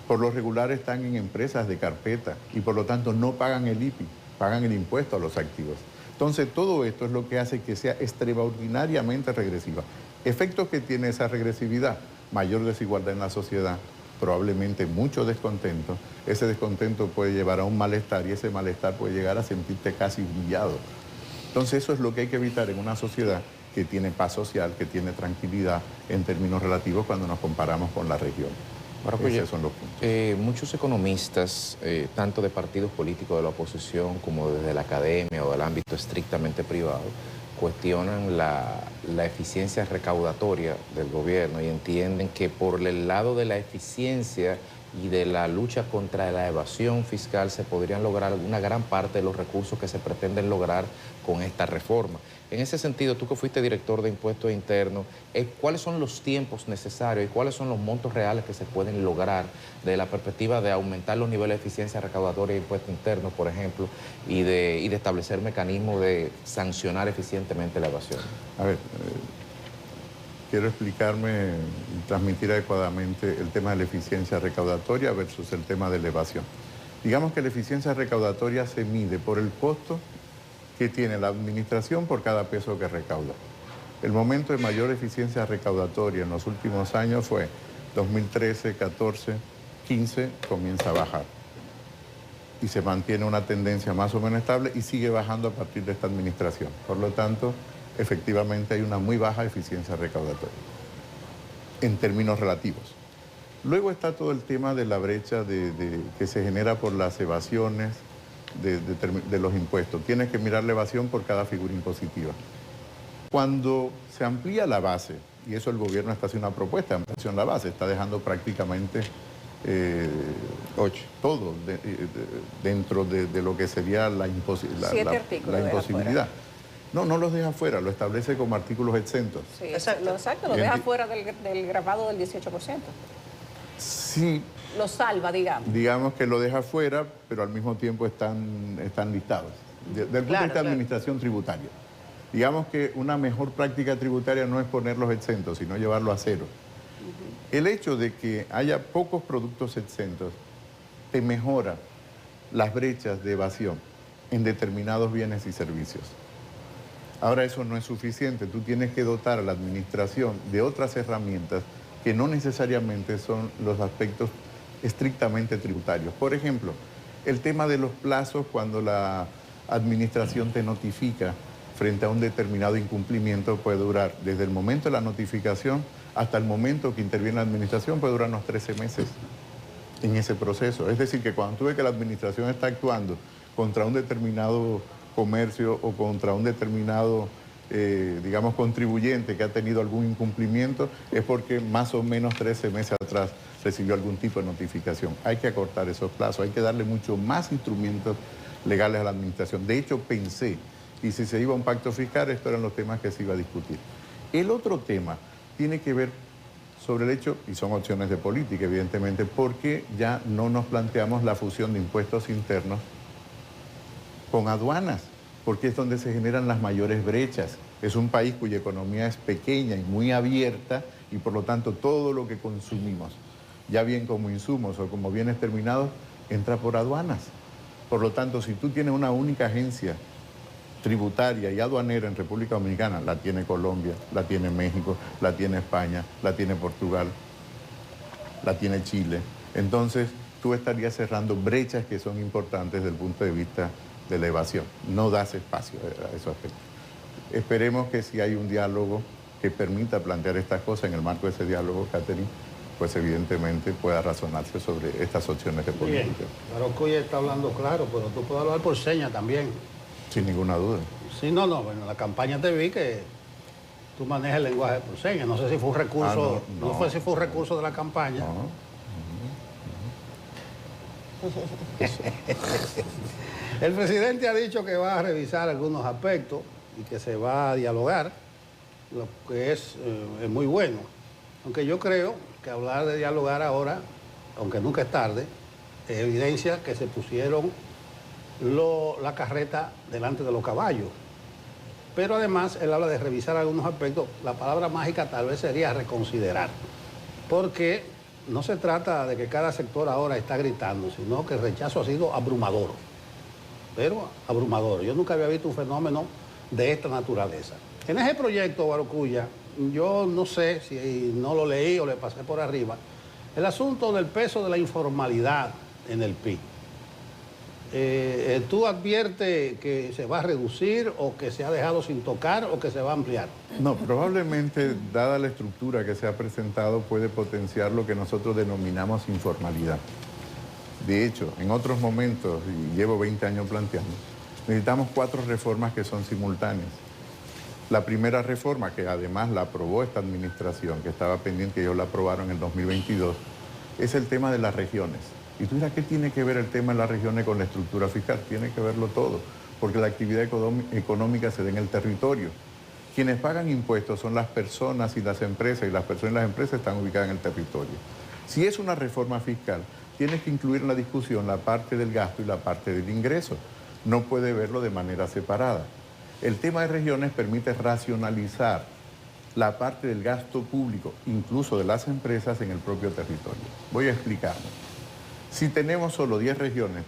por lo regular están en empresas de carpeta y por lo tanto no pagan el IPI, pagan el impuesto a los activos. Entonces todo esto es lo que hace que sea extraordinariamente regresiva. Efectos que tiene esa regresividad: mayor desigualdad en la sociedad, probablemente mucho descontento. Ese descontento puede llevar a un malestar y ese malestar puede llegar a sentirte casi humillado. Entonces eso es lo que hay que evitar en una sociedad que tiene paz social, que tiene tranquilidad en términos relativos cuando nos comparamos con la región. Ahora, pues, esos son los puntos. Muchos economistas, tanto de partidos políticos de la oposición como desde la academia o del ámbito estrictamente privado, cuestionan la eficiencia recaudatoria del gobierno y entienden que por el lado de la eficiencia y de la lucha contra la evasión fiscal se podrían lograr una gran parte de los recursos que se pretenden lograr con esta reforma. En ese sentido, tú que fuiste director de impuestos internos, ¿cuáles son los tiempos necesarios y cuáles son los montos reales que se pueden lograr desde la perspectiva de aumentar los niveles de eficiencia recaudatoria de impuestos internos, por ejemplo, y de establecer mecanismos de sancionar eficientemente la evasión? A ver, quiero explicarme y transmitir adecuadamente el tema de la eficiencia recaudatoria versus el tema de la evasión. Digamos que la eficiencia recaudatoria se mide por el costo que tiene la administración por cada peso que recauda. El momento de mayor eficiencia recaudatoria en los últimos años fue 2013, 14, 15, comienza a bajar. Y se mantiene una tendencia más o menos estable y sigue bajando a partir de esta administración. Por lo tanto, efectivamente hay una muy baja eficiencia recaudatoria en términos relativos. Luego está todo el tema de la brecha que se genera por las evasiones de los impuestos. Tienes que mirar la evasión por cada figura impositiva. Cuando se amplía la base, y eso el gobierno está haciendo una propuesta de ampliación de la base, está dejando prácticamente todo dentro de lo que sería la imposibilidad. No los deja fuera, lo establece como artículos exentos. Sí, exacto, lo deja fuera del grabado del 18%. Sí. Lo salva, digamos. Digamos que lo deja fuera, pero al mismo tiempo están listados. Del punto de vista de administración tributaria. Digamos que una mejor práctica tributaria no es ponerlos exentos, sino llevarlo a cero. El hecho de que haya pocos productos exentos te mejora las brechas de evasión en determinados bienes y servicios. Ahora eso no es suficiente, tú tienes que dotar a la administración de otras herramientas que no necesariamente son los aspectos estrictamente tributarios. Por ejemplo, el tema de los plazos cuando la administración te notifica frente a un determinado incumplimiento puede durar desde el momento de la notificación hasta el momento que interviene la administración, puede durar unos 13 meses en ese proceso. Es decir, que cuando tú ves que la administración está actuando contra un determinado comercio o contra un determinado, digamos, contribuyente que ha tenido algún incumplimiento, es porque más o menos 13 meses atrás recibió algún tipo de notificación. Hay que acortar esos plazos, hay que darle mucho más instrumentos legales a la administración. De hecho, pensé, y si se iba a un pacto fiscal, estos eran los temas que se iba a discutir. El otro tema tiene que ver sobre el hecho, y son opciones de política, evidentemente, porque ya no nos planteamos la fusión de impuestos internos con aduanas. porque es donde se generan las mayores brechas. Es un país cuya economía es pequeña y muy abierta y por lo tanto todo lo que consumimos, ya bien como insumos o como bienes terminados, entra por aduanas. Por lo tanto, si tú tienes una única agencia tributaria y aduanera en República Dominicana, la tiene Colombia, la tiene México, la tiene España, la tiene Portugal, la tiene Chile. Entonces, tú estarías cerrando brechas que son importantes desde el punto de vista de la evasión. No das espacio a esos aspectos. Esperemos que si hay un diálogo que permita plantear estas cosas, en el marco de ese diálogo, Catherine, pues evidentemente pueda razonarse sobre estas opciones de política. Bien, Barocuya está hablando claro, pero tú puedes hablar por señas también. Sin ninguna duda. Sí, no, bueno, en la campaña te vi que tú manejas el lenguaje por señas. No sé si fue un recurso, no fue si fue un recurso de la campaña. El presidente ha dicho que va a revisar algunos aspectos y que se va a dialogar, lo que es muy bueno. Aunque yo creo que hablar de dialogar ahora, aunque nunca es tarde, evidencia que se pusieron la carreta delante de los caballos. Pero además él habla de revisar algunos aspectos. La palabra mágica tal vez sería reconsiderar, porque no se trata de que cada sector ahora está gritando, sino que el rechazo ha sido abrumador, pero abrumador. Yo nunca había visto un fenómeno de esta naturaleza. En ese proyecto, Barocuya, yo no sé si no lo leí o le pasé por arriba, el asunto del peso de la informalidad en el PIB. ¿Tú adviertes que se va a reducir o que se ha dejado sin tocar o que se va a ampliar? No, probablemente, dada la estructura que se ha presentado, puede potenciar lo que nosotros denominamos informalidad. De hecho, en otros momentos, y llevo 20 años planteando, necesitamos 4 reformas que son simultáneas. La primera reforma, que además la aprobó esta administración, que estaba pendiente, ellos la aprobaron en el 2022, es el tema de las regiones. Y tú dirás, ¿qué tiene que ver el tema de las regiones con la estructura fiscal? Tiene que verlo todo, porque la actividad económica se da en el territorio. Quienes pagan impuestos son las personas y las empresas, y las personas y las empresas están ubicadas en el territorio. Si es una reforma fiscal, tienes que incluir en la discusión la parte del gasto y la parte del ingreso. No puede verlo de manera separada. El tema de regiones permite racionalizar la parte del gasto público, incluso de las empresas, en el propio territorio. Voy a explicarlo. Si tenemos solo 10 regiones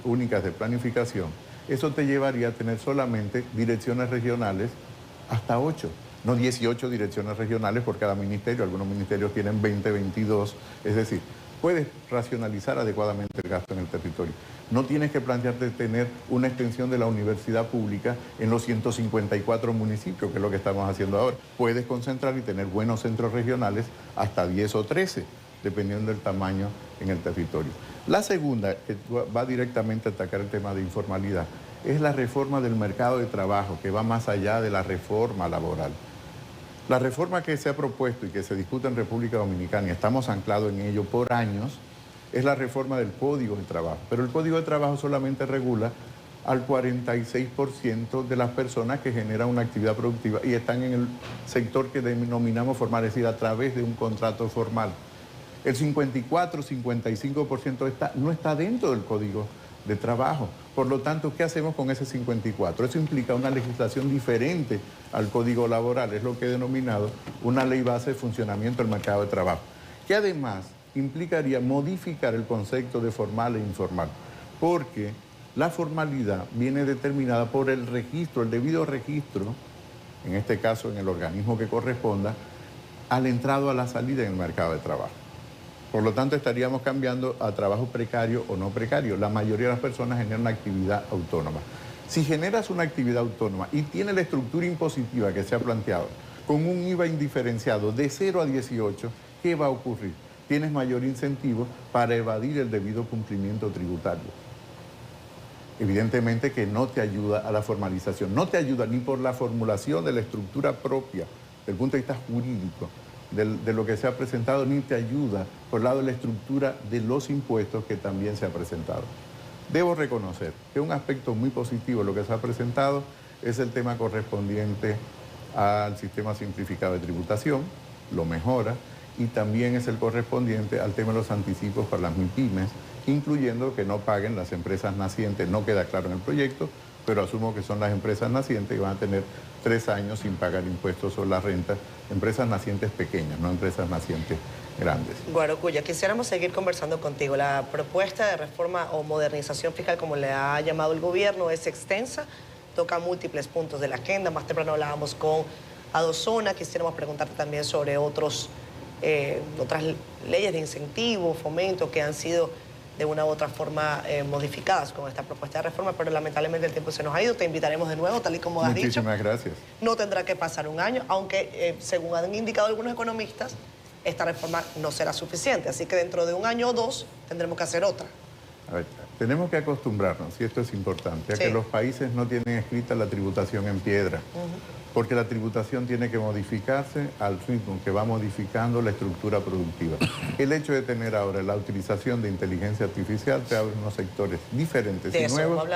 únicas de planificación, eso te llevaría a tener solamente direcciones regionales hasta 8, no 18 direcciones regionales por cada ministerio. Algunos ministerios tienen 20, 22, es decir, puedes racionalizar adecuadamente el gasto en el territorio. No tienes que plantearte tener una extensión de la universidad pública en los 154 municipios, que es lo que estamos haciendo ahora. Puedes concentrar y tener buenos centros regionales hasta 10 o 13, dependiendo del tamaño en el territorio. La segunda, que va directamente a atacar el tema de informalidad, es la reforma del mercado de trabajo, que va más allá de la reforma laboral. La reforma que se ha propuesto y que se discute en República Dominicana, y estamos anclados en ello por años, es la reforma del Código de Trabajo. Pero el Código de Trabajo solamente regula al 46% de las personas que generan una actividad productiva y están en el sector que denominamos formal, es decir, a través de un contrato formal. El 54-55% no está dentro del Código de Trabajo. Por lo tanto, ¿qué hacemos con ese 54%? Eso implica una legislación diferente al Código Laboral. Es lo que he denominado una ley base de funcionamiento del mercado de trabajo, que además implicaría modificar el concepto de formal e informal, porque la formalidad viene determinada por el registro, el debido registro, en este caso en el organismo que corresponda, al entrado o a la salida en el mercado de trabajo. Por lo tanto, estaríamos cambiando a trabajo precario o no precario. La mayoría de las personas generan una actividad autónoma. Si generas una actividad autónoma y tiene la estructura impositiva que se ha planteado, con un IVA indiferenciado de 0 a 18, ¿qué va a ocurrir? Tienes mayor incentivo para evadir el debido cumplimiento tributario. Evidentemente que no te ayuda a la formalización, no te ayuda ni por la formulación de la estructura propia, desde el punto de vista jurídico, de lo que se ha presentado, ni te ayuda por el lado de la estructura de los impuestos que también se ha presentado. Debo reconocer que un aspecto muy positivo de lo que se ha presentado es el tema correspondiente al sistema simplificado de tributación, lo mejora, y también es el correspondiente al tema de los anticipos para las MIPYMES, incluyendo que no paguen las empresas nacientes, no queda claro en el proyecto, pero asumo que son las empresas nacientes que van a tener 3 años sin pagar impuestos sobre la renta, empresas nacientes pequeñas, no empresas nacientes grandes. Guarocuya, quisiéramos seguir conversando contigo. La propuesta de reforma o modernización fiscal, como le ha llamado el gobierno, es extensa, toca múltiples puntos de la agenda. Más temprano hablábamos con Adozona, quisiéramos preguntarte también sobre otras leyes de incentivo, fomento, que han sido de una u otra forma modificadas con esta propuesta de reforma, pero lamentablemente el tiempo se nos ha ido. Te invitaremos de nuevo, tal y como has dicho. Muchísimas gracias. No tendrá que pasar un año, aunque según han indicado algunos economistas, esta reforma no será suficiente. Así que dentro de un año o dos tendremos que hacer otra. A ver, tenemos que acostumbrarnos, y esto es importante, a que los países no tienen escrita la tributación en piedra, porque la tributación tiene que modificarse al ritmo que va modificando la estructura productiva. El hecho de tener ahora la utilización de inteligencia artificial te abre unos sectores diferentes y nuevos,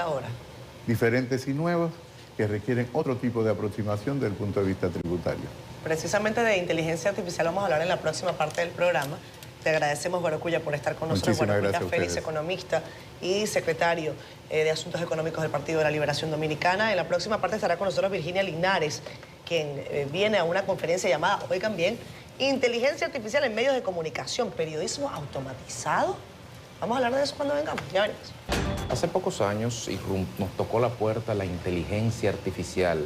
diferentes y nuevos, que requieren otro tipo de aproximación desde el punto de vista tributario. Precisamente de inteligencia artificial vamos a hablar en la próxima parte del programa. Te agradecemos, Guarocuya, por estar con nosotros. Guarocuya Félix, economista y secretario de Asuntos Económicos del Partido de la Liberación Dominicana. En la próxima parte estará con nosotros Virginia Linares, quien viene a una conferencia llamada, oigan bien, Inteligencia Artificial en Medios de Comunicación, Periodismo Automatizado. Vamos a hablar de eso cuando vengamos. Ya venimos. Hace pocos años nos tocó la puerta la inteligencia artificial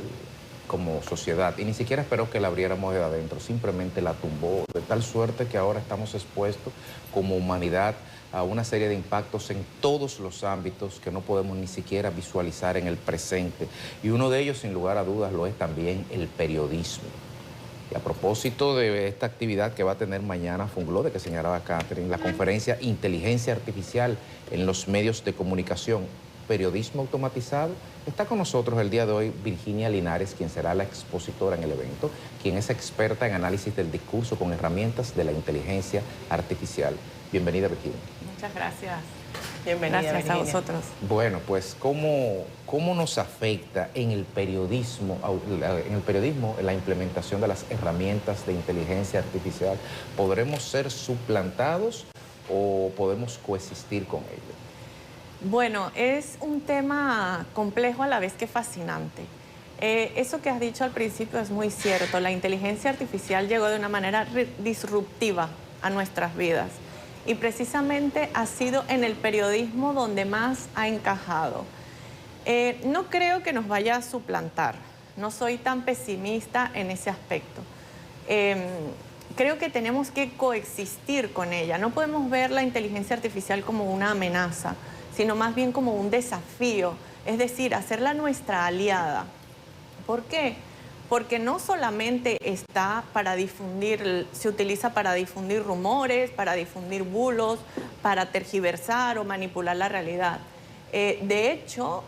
como sociedad, y ni siquiera esperó que la abriéramos de adentro, simplemente la tumbó, de tal suerte que ahora estamos expuestos como humanidad a una serie de impactos en todos los ámbitos que no podemos ni siquiera visualizar en el presente, y uno de ellos, sin lugar a dudas, lo es también el periodismo. Y a propósito de esta actividad que va a tener mañana Funglode, que señalaba Catherine, la conferencia Inteligencia Artificial en los Medios de Comunicación, Periodismo Automatizado, está con nosotros el día de hoy Virginia Linares, quien será la expositora en el evento, quien es experta en análisis del discurso con herramientas de la inteligencia artificial. Bienvenida, Virginia. Muchas gracias. Bienvenida, gracias Virginia. a vosotros. Bueno, pues, ¿cómo nos afecta en el periodismo la implementación de las herramientas de inteligencia artificial? ¿Podremos ser suplantados o podemos coexistir con ello? Bueno, es un tema complejo a la vez que fascinante. Eso que has dicho al principio es muy cierto. La inteligencia artificial llegó de una manera disruptiva a nuestras vidas y precisamente ha sido en el periodismo donde más ha encajado. No creo que nos vaya a suplantar. No soy tan pesimista en ese aspecto. Creo que tenemos que coexistir con ella. No podemos ver la inteligencia artificial como una amenaza, sino más bien como un desafío, es decir, hacerla nuestra aliada. ¿Por qué? Porque no solamente está para difundir, se utiliza para difundir rumores, para difundir bulos, para tergiversar o manipular la realidad. De hecho,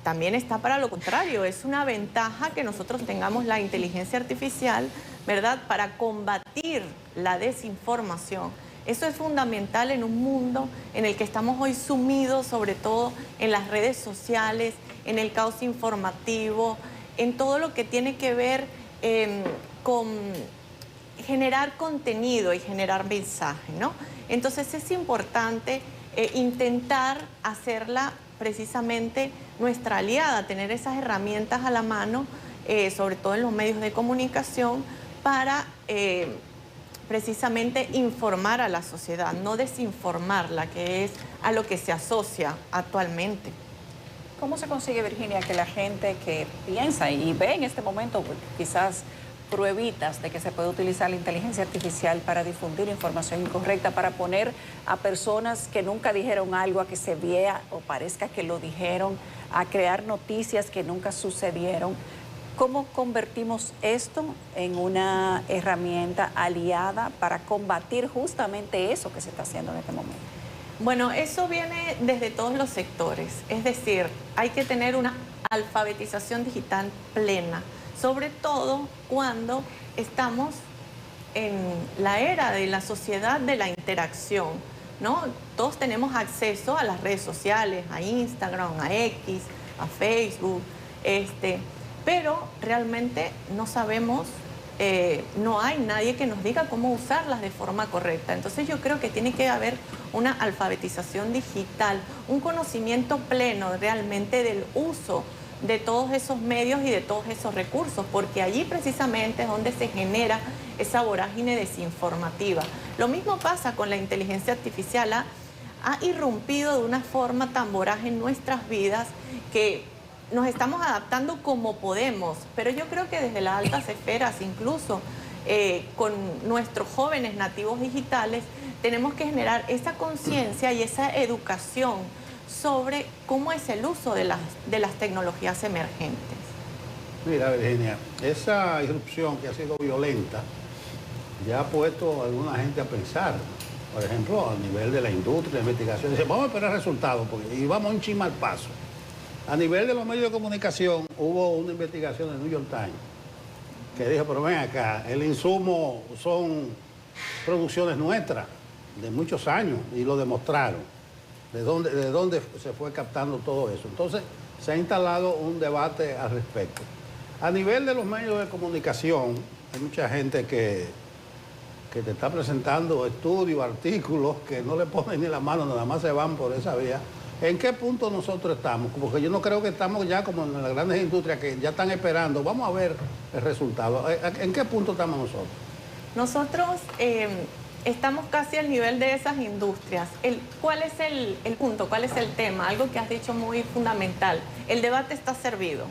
también está para lo contrario. Es una ventaja que nosotros tengamos la inteligencia artificial, ¿verdad?, para combatir la desinformación. Eso es fundamental en un mundo en el que estamos hoy sumidos, sobre todo en las redes sociales, en el caos informativo, en todo lo que tiene que ver con generar contenido y generar mensaje, ¿no? Entonces es importante intentar hacerla precisamente nuestra aliada, tener esas herramientas a la mano, sobre todo en los medios de comunicación, para precisamente informar a la sociedad, no desinformarla, que es a lo que se asocia actualmente. ¿Cómo se consigue, Virginia, que la gente que piensa y ve en este momento quizás pruebitas de que se puede utilizar la inteligencia artificial para difundir información incorrecta, para poner a personas que nunca dijeron algo a que se vea o parezca que lo dijeron, a crear noticias que nunca sucedieron? ¿Cómo convertimos esto en una herramienta aliada para combatir justamente eso que se está haciendo en este momento? Bueno, eso viene desde todos los sectores. Es decir, hay que tener una alfabetización digital plena, sobre todo cuando estamos en la era de la sociedad de la interacción, ¿no? Todos tenemos acceso a las redes sociales, a Instagram, a X, a Facebook, pero realmente no sabemos no hay nadie que nos diga cómo usarlas de forma correcta. Entonces yo creo que tiene que haber una alfabetización digital, un conocimiento pleno realmente del uso de todos esos medios y de todos esos recursos, porque allí precisamente es donde se genera esa vorágine desinformativa. Lo mismo pasa con la inteligencia artificial, ha irrumpido de una forma tan voraz en nuestras vidas que nos estamos adaptando como podemos, pero yo creo que desde las altas esferas, incluso con nuestros jóvenes nativos digitales, tenemos que generar esa conciencia y esa educación sobre cómo es el uso de las tecnologías emergentes. Mira, Virginia, esa irrupción que ha sido violenta ya ha puesto a alguna gente a pensar. Por ejemplo, a nivel de la industria, de investigación, dice, vamos a esperar resultados y vamos a un chin al paso. A nivel de los medios de comunicación, hubo una investigación del New York Times que dijo, pero ven acá, el insumo son producciones nuestras de muchos años y lo demostraron. ¿De dónde se fue captando todo eso? Entonces, se ha instalado un debate al respecto. A nivel de los medios de comunicación, hay mucha gente que te está presentando estudios, artículos, que no le ponen ni la mano, nada más se van por esa vía. ¿En qué punto nosotros estamos? Porque yo no creo que estamos ya como en las grandes industrias que ya están esperando. Vamos a ver el resultado. ¿En qué punto estamos nosotros? Nosotros estamos casi al nivel de esas industrias. ¿Cuál es el punto? ¿Cuál es el tema? Algo que has dicho muy fundamental. El debate está servido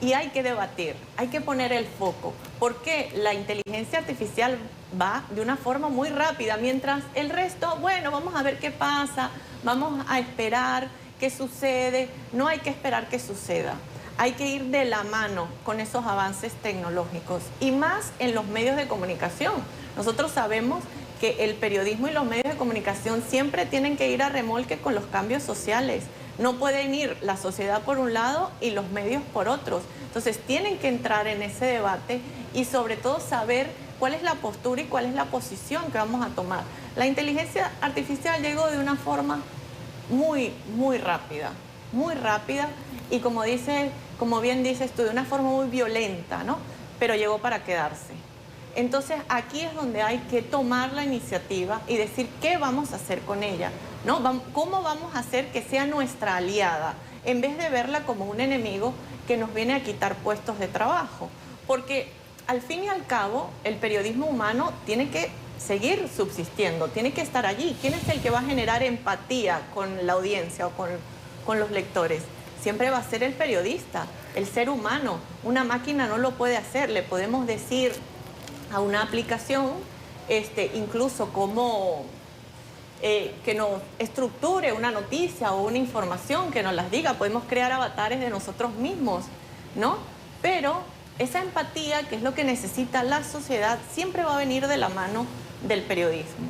y hay que debatir, hay que poner el foco. Porque la inteligencia artificial va de una forma muy rápida, mientras el resto, bueno, vamos a ver qué pasa, vamos a esperar qué sucede. No hay que esperar que suceda. Hay que ir de la mano con esos avances tecnológicos y más en los medios de comunicación. Nosotros sabemos que el periodismo y los medios de comunicación siempre tienen que ir a remolque con los cambios sociales. No pueden ir la sociedad por un lado y los medios por otros. Entonces tienen que entrar en ese debate y sobre todo saber cuál es la postura y cuál es la posición que vamos a tomar. La inteligencia artificial llegó de una forma muy rápida y como bien dices tú, de una forma muy violenta, ¿no? Pero llegó para quedarse. Entonces aquí es donde hay que tomar la iniciativa y decir qué vamos a hacer con ella, ¿no? ¿Cómo vamos a hacer que sea nuestra aliada? En vez de verla como un enemigo que nos viene a quitar puestos de trabajo. Porque al fin y al cabo, el periodismo humano tiene que seguir subsistiendo, tiene que estar allí. ¿Quién es el que va a generar empatía con la audiencia o con los lectores? Siempre va a ser el periodista, el ser humano. Una máquina no lo puede hacer. Le podemos decir a una aplicación, incluso cómo que nos estructure una noticia o una información, que nos las diga. Podemos crear avatares de nosotros mismos, ¿no? Pero esa empatía, que es lo que necesita la sociedad, siempre va a venir de la mano del periodismo.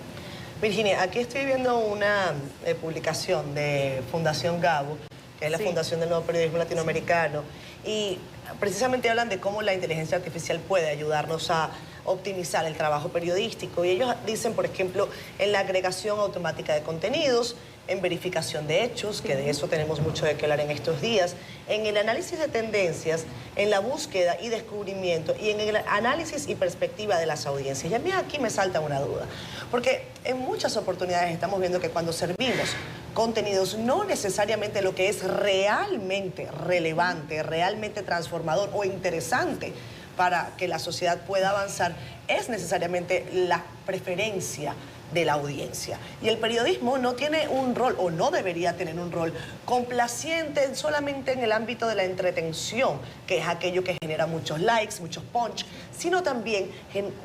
Virginia, aquí estoy viendo una publicación de Fundación Gabo, que es la Fundación del Nuevo Periodismo Latinoamericano, y precisamente hablan de cómo la inteligencia artificial puede ayudarnos a optimizar el trabajo periodístico. Y ellos dicen, por ejemplo, en la agregación automática de contenidos, en verificación de hechos, que de eso tenemos mucho de qué hablar en estos días, en el análisis de tendencias, en la búsqueda y descubrimiento y en el análisis y perspectiva de las audiencias. Y a mí aquí me salta una duda, porque en muchas oportunidades estamos viendo que cuando servimos contenidos, no necesariamente lo que es realmente relevante, realmente transformador o interesante para que la sociedad pueda avanzar, es necesariamente la preferencia de la audiencia. Y el periodismo no tiene un rol, o no debería tener un rol, complaciente solamente en el ámbito de la entretención, que es aquello que genera muchos likes, muchos punch, sino también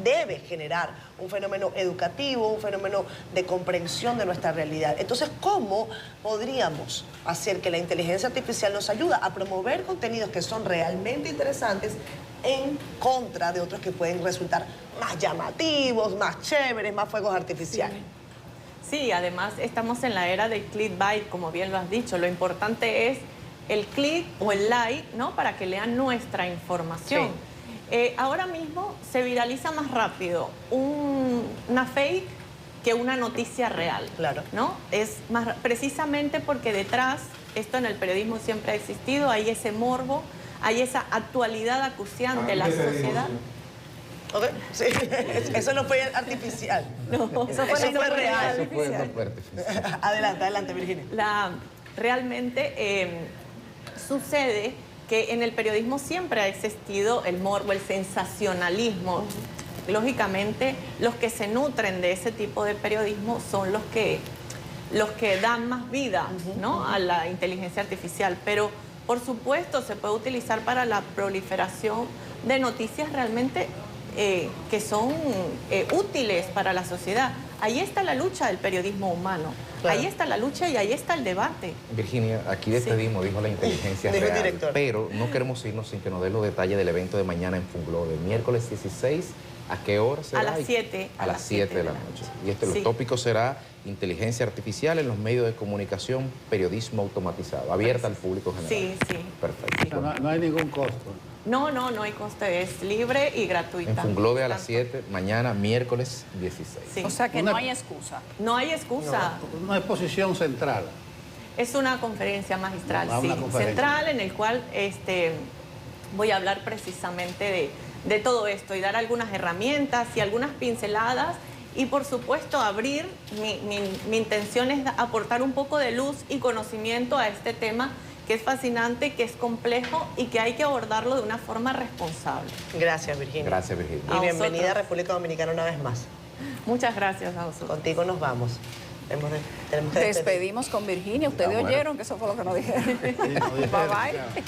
debe generar un fenómeno educativo, un fenómeno de comprensión de nuestra realidad. Entonces, ¿cómo podríamos hacer que la inteligencia artificial nos ayude a promover contenidos que son realmente interesantes en contra de otros que pueden resultar más llamativos, más chéveres, más fuegos artificiales? Sí, además estamos en la era del clickbait, como bien lo has dicho. Lo importante es el click o el like, ¿no? Para que lean nuestra información. Sí. Ahora mismo se viraliza más rápido una fake que una noticia real. Claro. ¿No? Es más, precisamente porque detrás, esto en el periodismo siempre ha existido, hay ese morbo, hay esa actualidad acuciante de la sociedad. Okay. Sí. Eso no fue artificial. No, eso fue real. Eso fue no fue artificial. Adelante, Virginia. Realmente sucede que en el periodismo siempre ha existido el morbo, el sensacionalismo. Lógicamente, los que se nutren de ese tipo de periodismo son los que dan más vida, ¿no?, a la inteligencia artificial. Pero, por supuesto, se puede utilizar para la proliferación de noticias realmente que son útiles para la sociedad. Ahí está la lucha del periodismo humano. Claro. Ahí está la lucha y ahí está el debate. Virginia, aquí despedimos, dijo la inteligencia real, pero no queremos irnos sin que nos dé los detalles del evento de mañana en Funglo, del miércoles 16. ¿A qué hora será? A las 7. A las 7 de la noche. Y los tópicos será inteligencia artificial en los medios de comunicación, periodismo automatizado, abierta al público general. Sí. Perfecto. No hay ningún costo. No hay coste, es libre y gratuita. En Funglode a las 7, mañana, miércoles 16. Sí. O sea que no hay excusa. No hay excusa. Una exposición central. Es una conferencia magistral, sí. Una conferencia central en el cual voy a hablar precisamente de todo esto y dar algunas herramientas y algunas pinceladas y, por supuesto, abrir. Mi intención es aportar un poco de luz y conocimiento a este tema que es fascinante, que es complejo y que hay que abordarlo de una forma responsable. Gracias, Virginia. Gracias, Virginia. Y bienvenida a República Dominicana una vez más. Muchas gracias a vosotros. Contigo nos vamos. Despedimos con Virginia. Ustedes oyeron que eso fue lo que nos dijeron. Bye bye.